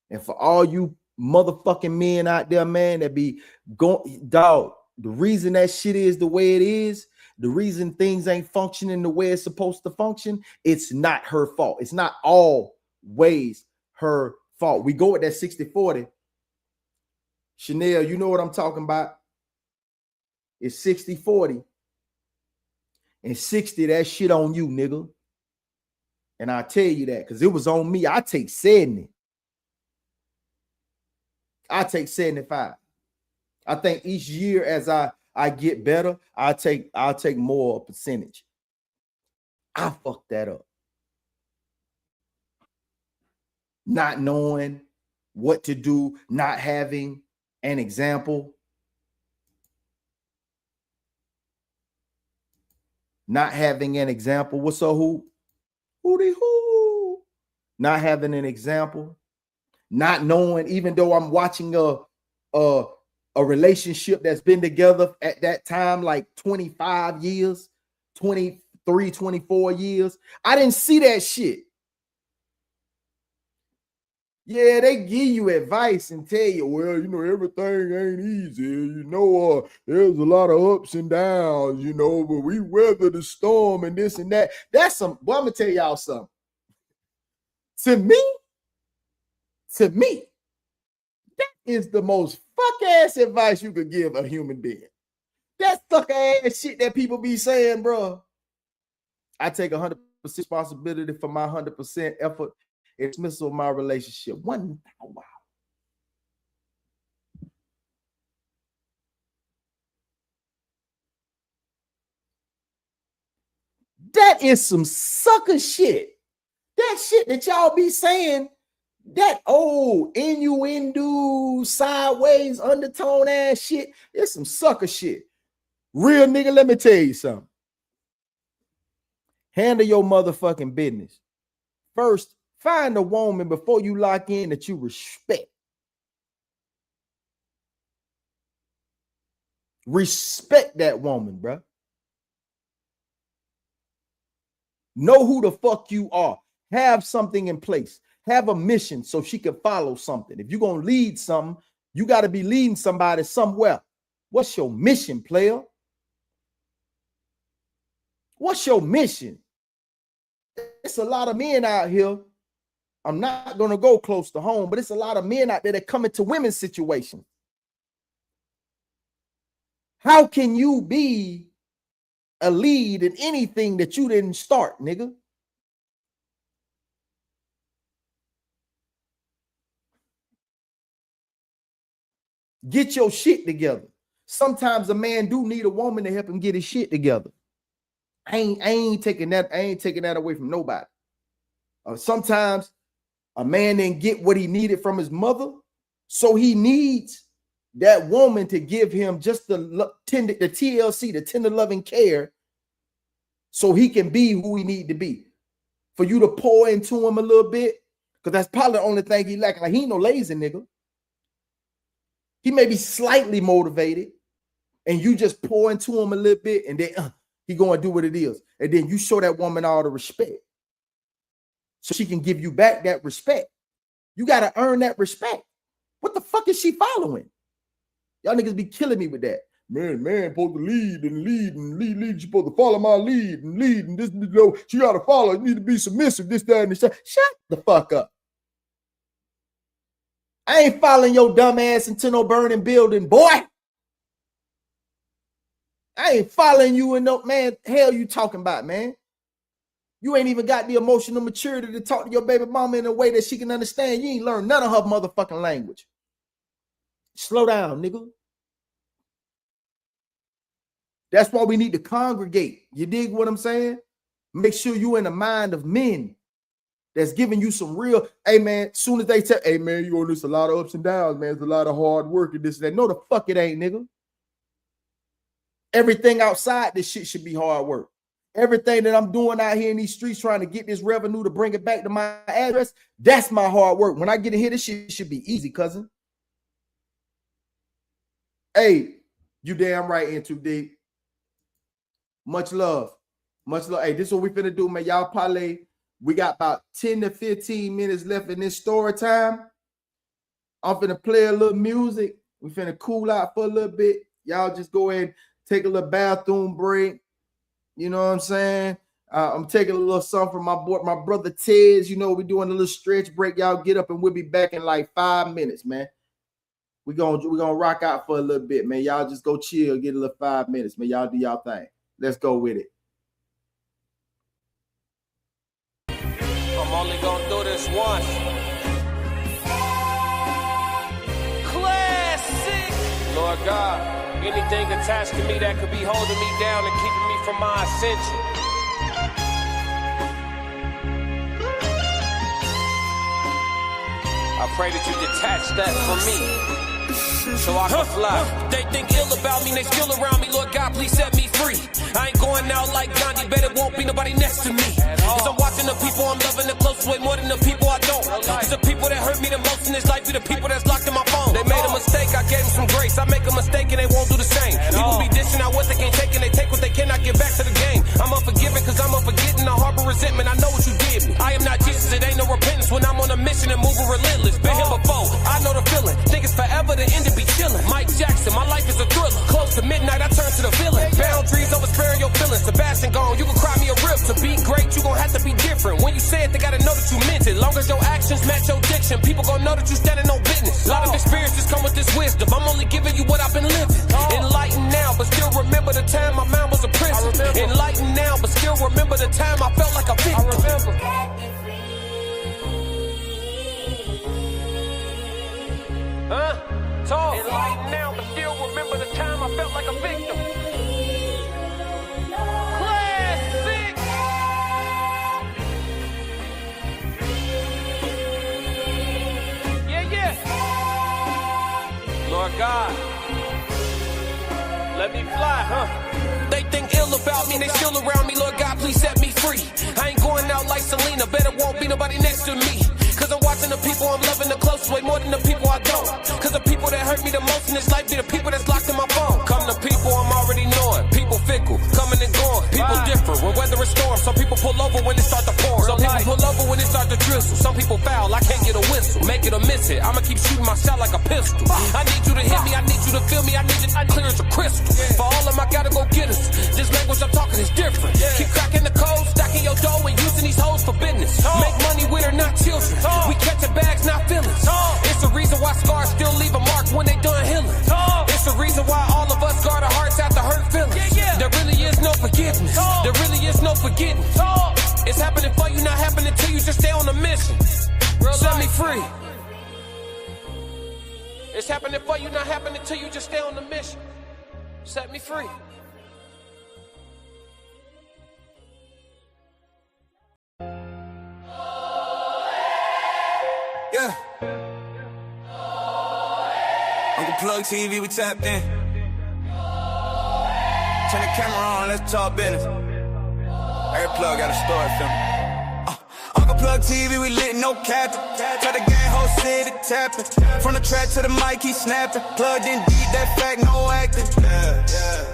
And for all you motherfucking men out there, man, that be going, dog, the reason that shit is the way it is, the reason things ain't functioning the way it's supposed to function, it's not her fault. It's not always her fault. We go with that 60-40. Chanel, you know what I'm talking about. It's 60-40. And 60, that shit on you, nigga. And I tell you that because it was on me. I take 70. I take 75. I think each year as I get better, I'll take more percentage. I fucked that up. Not knowing what to do, not having an example. Not having an example. What's up, who? Hootie-hoo. Not having an example. Not knowing, even though I'm watching a relationship that's been together at that time like 25 years, 23, 24 years. I didn't see that shit. Yeah, they give you advice and tell you, well, you know, everything ain't easy. You know, there's a lot of ups and downs, you know, but we weather the storm and this and that. That's some, well, I'm going to tell y'all something. To me, that is the most fuck-ass advice you could give a human being. That fuck-ass shit that people be saying, bro. I take 100% responsibility for my 100% effort and dismissal of my relationship. Wow. That is some sucker shit. That shit that y'all be saying, that old innuendo, sideways, undertone ass shit, it's some sucker shit. Real nigga, let me tell you something. Handle your motherfucking business. First, find a woman before you lock in that you respect. Respect that woman, bro. Know who the fuck you are. Have something in place. Have a mission so she can follow something. If you're going to lead something, you got to be leading somebody somewhere. What's your mission, player? What's your mission? It's a lot of men out here. I'm not going to go close to home, but it's a lot of men out there that come into women's situations. How can you be a lead in anything that you didn't start, nigga? Get your shit together. Sometimes a man do need a woman to help him get his shit together. I ain't taking that away from nobody. Sometimes a man didn't get what he needed from his mother, so he needs that woman to give him just the TLC, the tender loving care, so he can be who he need to be. For you to pour into him a little bit, because that's probably the only thing he lacking. Like, he ain't no lazy nigga. He may be slightly motivated, and you just pour into him a little bit, and then he going to do what it is. And then you show that woman all the respect, so she can give you back that respect. You got to earn that respect. What the fuck is she following? Y'all niggas be killing me with that. Man supposed to lead. She supposed to follow my lead and this, you know, she got to follow. You need to be submissive, this, that, and this. Shut the fuck up. I ain't following your dumb ass into no burning building, boy. I ain't following you in no, man, hell you talking about, man. You ain't even got the emotional maturity to talk to your baby mama in a way that she can understand. You ain't learned none of her motherfucking language. Slow down, nigga. That's why we need to congregate. You dig what I'm saying? Make sure you in the mind of men that's giving you some real, hey man, as soon as they tell, hey man, you on this a lot of ups and downs, man. It's a lot of hard work and this and that. No, the fuck it ain't, nigga. Everything outside this shit should be hard work. Everything that I'm doing out here in these streets trying to get this revenue to bring it back to my address, that's my hard work. When I get in here, this shit should be easy, cousin. Hey, you damn right, in too deep. Much love. Much love. Hey, this is what we finna do, man. Y'all parlay. We got about 10 to 15 minutes left in this story time. I'm finna play a little music. We finna cool out for a little bit. Y'all just go ahead and take a little bathroom break. You know what I'm saying? I'm taking a little something from my brother Tez. You know, we're doing a little stretch break. Y'all get up and we'll be back in like 5 minutes, man. We're gonna rock out for a little bit, man. Y'all just go chill, get a little 5 minutes, man. Y'all do y'all thing. Let's go with it. I'm only gonna do this once. Classic. Lord God, anything attached to me that could be holding me down and keeping me from my ascension. I pray that you detach that from me. So I can fly. They think ill about me, they still around me. Lord God, please set me free. I ain't going out like Gandhi, bet it won't be nobody next to me. Cause I'm watching the people I'm loving the closest way more than the people I don't. Cause the people that hurt me the most in this life be the people that's locked in my phone. They made a mistake, I gave them some grace. I make a mistake and they won't do the same. People be dishing out what they can't take and they take what they cannot get back to the game. I'm unforgiving cause I'm unforgetting. I harbor resentment, I know what you did me. I am not Jesus, it ain't no repentance when I'm on a mission and moving relentless. Been here before, I know the feeling. Think it's forever, the end to be chilling. Mike Jackson, my life is a thriller. Close to midnight, I turn to the villain. Boundaries over sparing your feelings. Sebastian gone, you can cry me a rip. To be great, you gon' have to be different. When you say it, they gotta know that you meant it. Long as your actions match your diction, people gon' know that you standing on business. A lot of experiences come with this wisdom. I'm only giving you what I've been living. Enlightened now, but still remember the time my mind was a prison. Enlightened now, but still remember the time I felt like a victim. I remember. Talk. Enlightened now, but still remember the time I felt like a victim. Classic. Yeah. Lord God, let me fly, They think ill about me, they still around me. Lord God, please set me free. I ain't going out like Selena, bet it won't be nobody next to me. Cause I'm watching the people I'm loving the closest way more than the people I don't. Cause the people that hurt me the most in this life be the people that's locked in my phone. Come to people I'm already knowing. People fickle, coming and going. People different when weather is storm. Some people pull over when it start to pour. Some people pull over when it start to drizzle. Some people foul, I can't get a whistle. Make it or miss it, I'ma keep shooting my shot like a pistol. I need you to hit me, I need you to feel me, I need you to clear as a crystal. For all of my gotta go get us. This language I'm talking is different. Keep cracking the code, stacking your dough and using these hoes for business. Make money with her, not children. We catching bags, not feelings. It's the reason why scars still leave a mark when they done healing. It's the reason why all of us guard our hearts after hurt feelings. There really is no forgiveness. There really is no forgetting. It's happening for you, not happening to you. Just stay on the mission. Set me free. It's happening for you, not happening to you. Just stay on the mission. Set me free. Yeah. Uncle Plugg TV, we tapped in. Turn the camera on, let's talk business. Every plug got a story for me. Uncle Plugg TV, we lit, no capping. Tell the gang, whole city tapping. From the track to the mic, he snapping. Plugged in deep, that fact, no acting.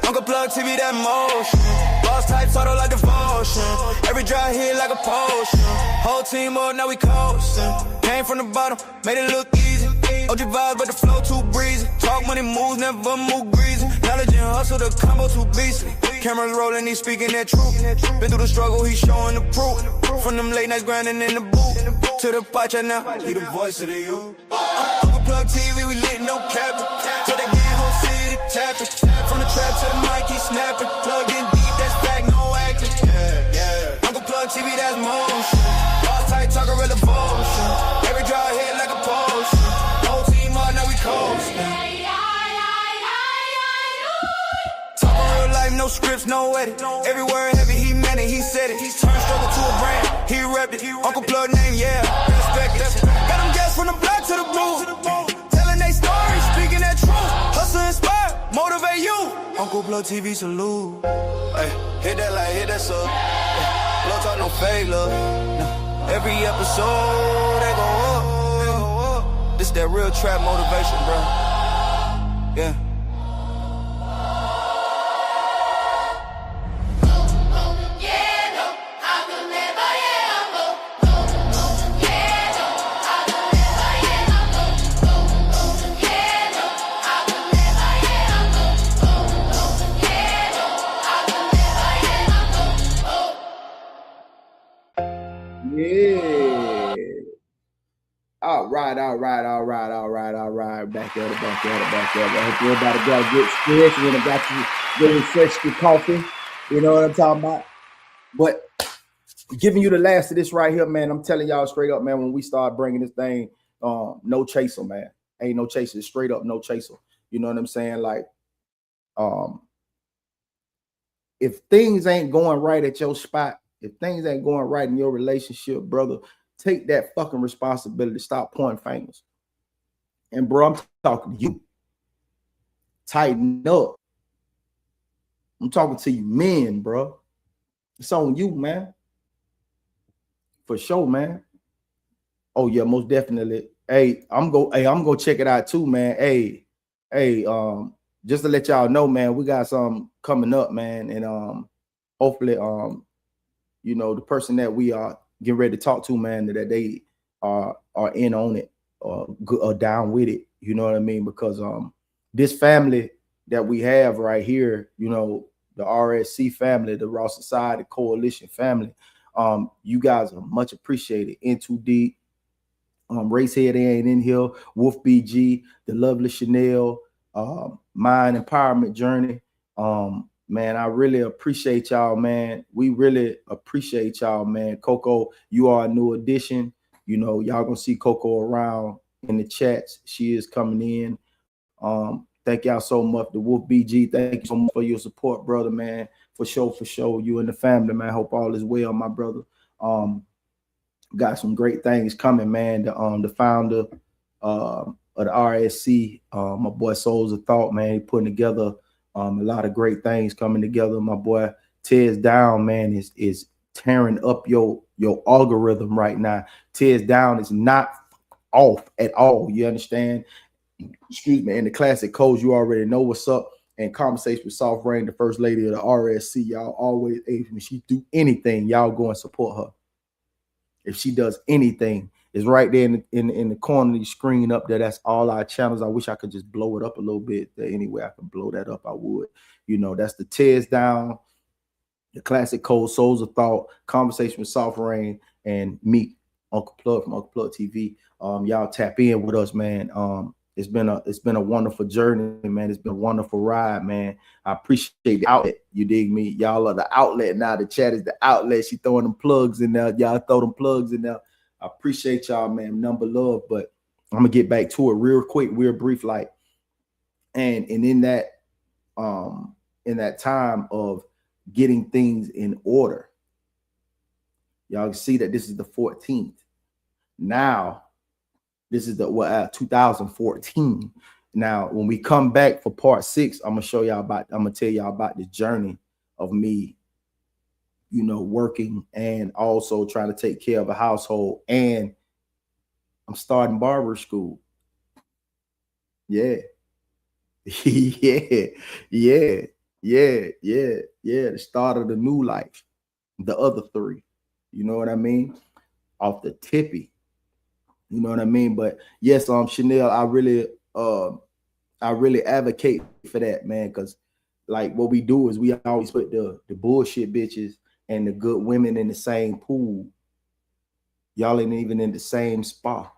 Uncle Plugg TV, that motion. Boss types, auto like devotion. Every drive hit like a potion. Whole team up, now we coasting. Came from the bottom, made it look easy. OG vibes, but the flow too breezy. Talk money moves, never move greasy. Knowledge and hustle, the combo too beastly. Cameras rolling, he speaking that truth. Been through the struggle, he showing the proof. From them late nights grinding in the booth to the pacha now, he the voice of the youth. Uncle Plugg TV, we lit, no capping. So they gang, whole city tapping. From the trap to the mic, he snapping. Plugged in deep, that's fact, no acting. Uncle Plugg TV, that's motion. Boss tight, talk a real devotion. Every drive hit like a potion. Whole team up, now we coasting. No scripts, no edit. Every word heavy, he meant it, he said it. He turned struggle to a brand, he repped it. Uncle Plugg name, yeah, respect it. Got them guests from the black to the blue. Telling they stories, speaking that truth. Hustle inspired, motivate you. Uncle Plugg TV salute. Hey, hit that like, hit that sub. Plug talk no fake love. No. Every episode they go up. This that real trap motivation, bro. Yeah. Yeah. All right. Back at it. I hope everybody got a good stretch when I got you getting fresh your coffee. You know what I'm talking about? But giving you the last of this right here, man. I'm telling y'all straight up, man, when we start bringing this thing, no chaser, man. Ain't no chaser. Straight up, no chaser. You know what I'm saying? Like, if things ain't going right at your spot, if things ain't going right in your relationship, brother, take that fucking responsibility. Stop pointing fingers. And bro, I'm talking to you. Tighten up. I'm talking to you men, bro. It's on you, man. For sure, man. Oh yeah, most definitely. Hey, I'm go check it out too, man. Hey, just to let y'all know, man, we got some coming up, man, and hopefully, you know, the person that we are getting ready to talk to, man, that they are in on it or down with it. You know what I mean? Because this family that we have right here, you know, the RSC family, the Raw Society Coalition family, you guys are much appreciated. Into deep. Racehead ain't in here. Wolf BG, the lovely Chanel, Mind Empowerment Journey. Man, I really appreciate y'all, man. We really appreciate y'all, man. Coco, you are a new addition. You know, y'all gonna see Coco around in the chats. She is coming in. Thank y'all so much. The Wolf BG, thank you so much for your support, brother, man. For sure. You and the family, man. Hope all is well, my brother. Got some great things coming, man. The founder of the RSC, my boy Souls of Thought, man, he putting together a lot of great things coming together. My boy Tears Down, man, is tearing up your algorithm right now. Tears Down is not off at all. You understand? Excuse me. And the classic codes, you already know what's up. And Conversation with Soft Rain, the first lady of the RSC, y'all always, when she do anything, y'all go and support her. If she does anything, it's right there in the corner of the screen up there. That's all our channels. I wish I could just blow it up a little bit. Anyway, I could blow that up, I would. You know, that's the Tears Down, the classic code, Souls of Thought, Conversation with Soft Rain, and me, Uncle Plugg from Uncle Plugg TV. Y'all tap in with us, man. It's been a wonderful journey, man. It's been a wonderful ride, man. I appreciate the outlet. You dig me? Y'all are the outlet now. The chat is the outlet. She throwing them plugs in there. Y'all throw them plugs in there. I appreciate y'all, man. Number love. But I'm gonna get back to it real quick, real brief, like. And in that time of getting things in order, y'all can see that this is the 14th. Now, this is the 2014. Now, when we come back for part 6, I'm gonna tell y'all about the journey of me, you know, working and also trying to take care of a household. And I'm starting barber school. Yeah. The start of the new life. The other 3. You know what I mean? Off the tippy. You know what I mean? But yes, Chanel, I really advocate for that, man, because like what we do is we always put the bullshit bitches and the good women in the same pool. Y'all ain't even in the same spot.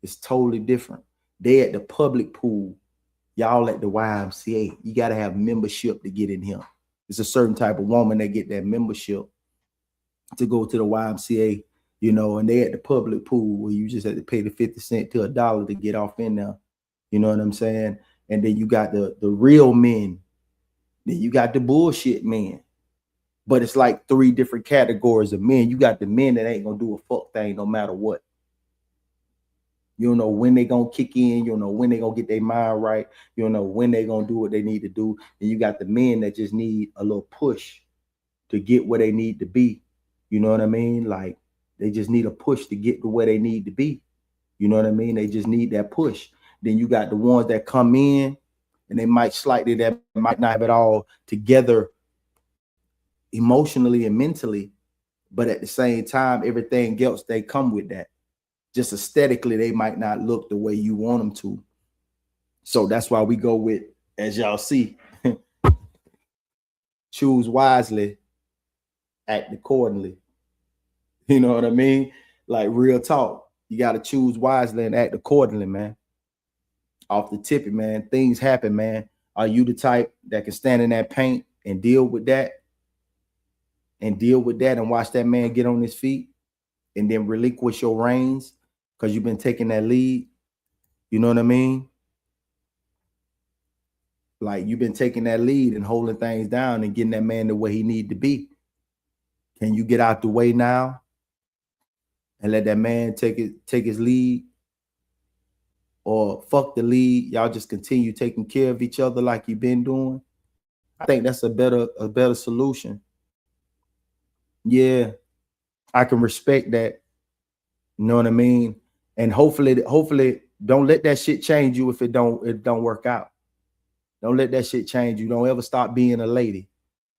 It's totally different. They at the public pool, y'all at the YMCA. You got to have membership to get in here. It's a certain type of woman that get that membership to go to the YMCA. You know, and they at the public pool where you just have to pay the 50 cents to $1 to get off in there. You know what I'm saying? And then you got the real men. Then you got the bullshit men. But it's like 3 different categories of men. You got the men that ain't gonna do a fuck thing no matter what. You don't know when they gonna kick in. You don't know when they gonna get their mind right. You don't know when they gonna do what they need to do. And you got the men that just need a little push to get where they need to be. You know what I mean? Like they just need a push to get to where they need to be. You know what I mean? They just need that push. Then you got the ones that come in and they might slightly that might not have it all together emotionally and mentally, but at the same time, everything else they come with that. Just aesthetically, they might not look the way you want them to. So that's why we go with, as y'all see, choose wisely, act accordingly. You know what I mean? Like real talk. You got to choose wisely and act accordingly, man. Off the tippy, man. Things happen, man. Are you the type that can stand in that paint and deal with that? And watch that man get on his feet and then relinquish your reins because you've been taking that lead? You know what I mean? Like you've been taking that lead and holding things down and getting that man the way he need to be. Can you get out the way now and let that man take his lead? Or fuck the lead, y'all just continue taking care of each other like you've been doing? I think that's a better solution. Yeah, I can respect that. You know what I mean? And hopefully don't let that shit change you if it don't work out. Don't let that shit change you. Don't ever stop being a lady.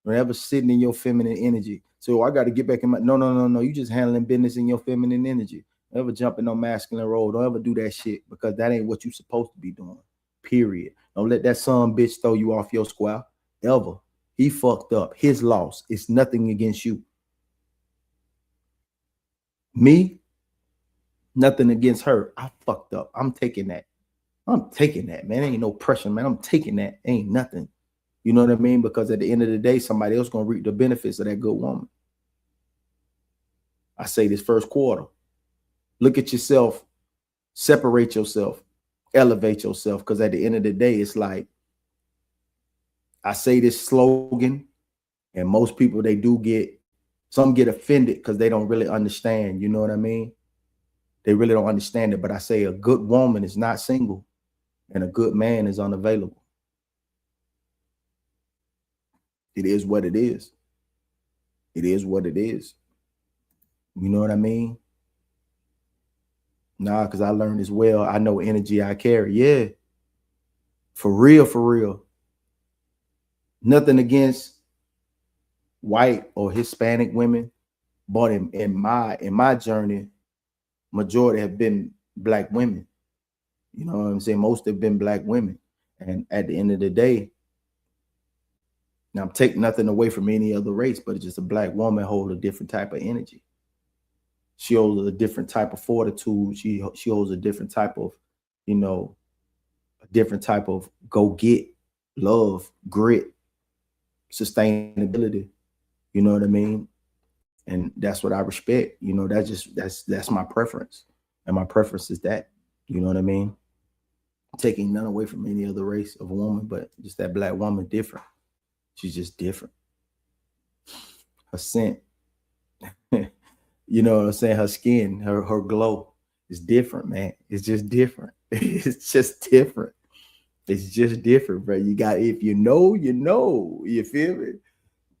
Don't ever sitting in your feminine energy. So I got to get back in my no. You just handling business in your feminine energy. Don't ever jump in no masculine role. Don't ever do that shit because that ain't what you supposed to be doing. Period. Don't let that son bitch throw you off your square. Ever. He fucked up. His loss. It's nothing against you. Me, nothing against her. I fucked up. I'm taking that. Man. Ain't no pressure, man. I'm taking that. Ain't nothing. You know what I mean? Because at the end of the day, somebody else gonna reap the benefits of that good woman. I say this first quarter. Look at yourself, separate yourself, elevate yourself. Because at the end of the day, it's like I say this slogan, and most people some get offended because they don't really understand. You know what I mean? They really don't understand it. But I say a good woman is not single, and a good man is unavailable. It is what it is. It is what it is. You know what I mean? Nah, because I learned as well. I know energy I carry. Yeah. For real. Nothing against white or Hispanic women, but in my journey, majority have been black women. You know what I'm saying? Most have been black women. And at the end of the day, now I'm taking nothing away from any other race, but it's just a black woman holds a different type of energy. She holds a different type of fortitude. She holds a different type of, a different type of go get, love, grit, sustainability. You know what I mean? And that's what I respect. That's my preference. And my preference is that. You know what I mean? Taking none away from any other race of woman, but just that black woman different. She's just different. Her scent, you know what I'm saying? Her skin, her glow is different, man. It's just different. It's just different. It's just different, bro. If you know, you feel me?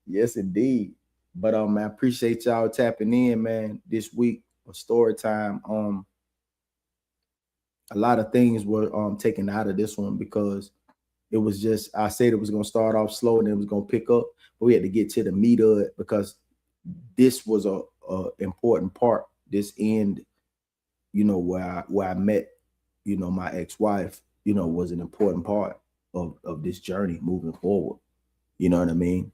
Yes, indeed. But I appreciate y'all tapping in, man, this week for story time. A lot of things were taken out of this one because it was just, I said it was going to start off slow and it was going to pick up, but we had to get to the meat of it because this was a important part. This end, where I met, my ex-wife, was an important part of this journey moving forward. You know what I mean?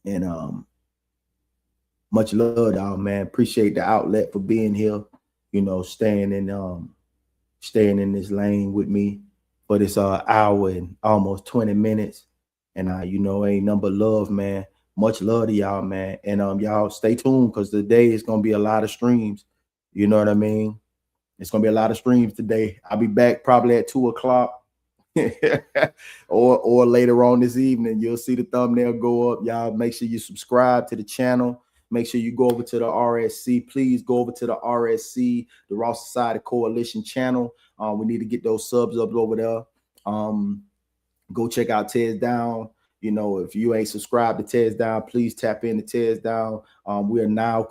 And much love, y'all, man. Appreciate the outlet for being here, staying in this lane with me for this hour and almost 20 minutes. And ain't number love, man. Much love to y'all, man. And y'all stay tuned because today is gonna be a lot of streams. You know what I mean? It's gonna be a lot of streams today. I'll be back probably at 2:00 or later on this evening. You'll see the thumbnail go up. Y'all make sure you subscribe to the channel. make sure you go over to the RSC. Please go over to the RSC, the Raw Society Coalition channel. We need to get those subs up over there. Go check out Tez Down. You know, if you ain't subscribed to Tez Down, please tap into Tez Down. We are now,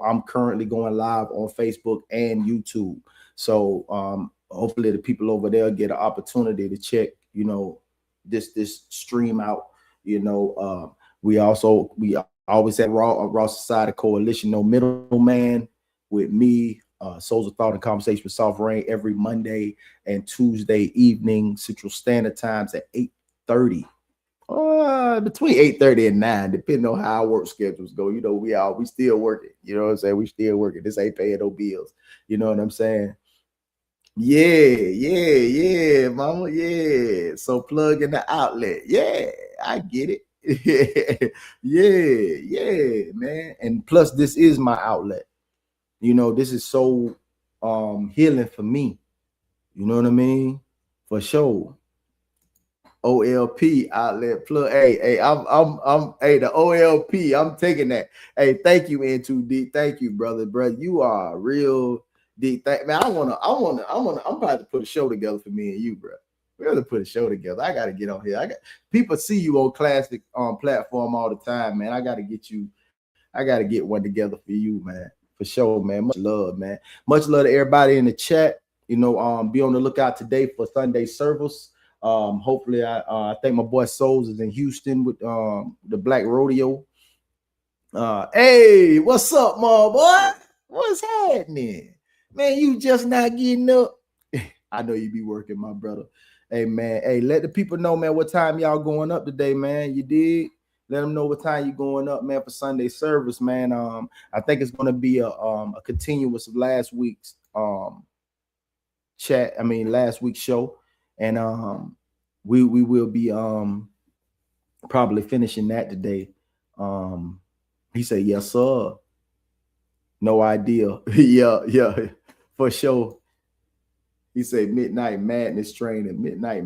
I'm currently going live on Facebook and YouTube. So hopefully the people over there get an opportunity to check, you know, this stream out. You know, we always have Raw Society Coalition, No Middleman, with me, Souls of Thought and Conversation with Soft Rain, every Monday and Tuesday evening, Central Standard Times at 8:30. Between 8:30 and 9, depending on how our work schedules go. You know, we still working. You know what I'm saying? We still working. This ain't paying no bills. You know what I'm saying? Yeah, mama. Yeah. So plug in the outlet. Yeah, I get it. yeah, man. And plus, this is my outlet. You know, this is so healing for me. You know what I mean? For sure. OLP outlet plug. Hey, I'm the OLP. I'm taking that. Hey, thank you, N2D. Thank you, brother. You are real deep. Man, I'm about to put a show together for me and you, bro. We're gonna put a show together. I gotta get on here. People see you on classic platform all the time, man. I gotta get one together for you, man. For sure, man. Much love, man. Much love to everybody in the chat. You know, be on the lookout today for Sunday service. Hopefully, I think my boy Souls is in Houston with the Black Rodeo. Hey, what's up, my boy? What's happening, man? You just not getting up? I know you be working, my brother. Hey, man. Hey, let the people know, man, what time y'all going up today, man. You dig? Let them know what time you going up, man, for Sunday service, man. I think it's gonna be a continuous of last week's last week's show. And we will be probably finishing that today. He said, yes, sir. No idea. yeah, for sure. He said Midnight Madness training. I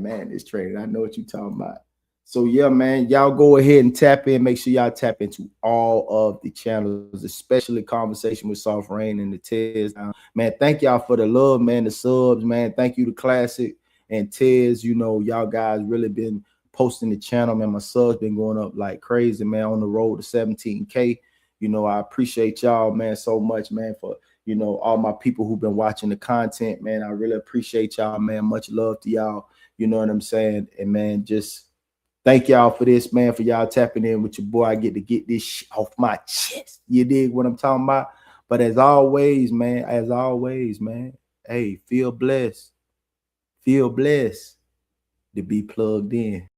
know what you're talking about. So yeah, man, y'all go ahead and tap in. Make sure y'all tap into all of the channels, especially Conversation with Soft Rain and the Tez. Man, thank y'all for the love, man, the subs, man. Thank you to Classic and Tez. You know, y'all guys really been posting the channel, man. My subs been going up like crazy, man, on the road to 17K. You know, I appreciate y'all, man, so much, man, for, you know, all my people who've been watching the content, man. I really appreciate y'all, man. Much love to y'all. You know what I'm saying? And man, just thank y'all for this, man, for y'all tapping in with your boy. I get to get this off my chest. You dig what I'm talking about? But as always, man, hey, feel blessed. Feel blessed to be plugged in.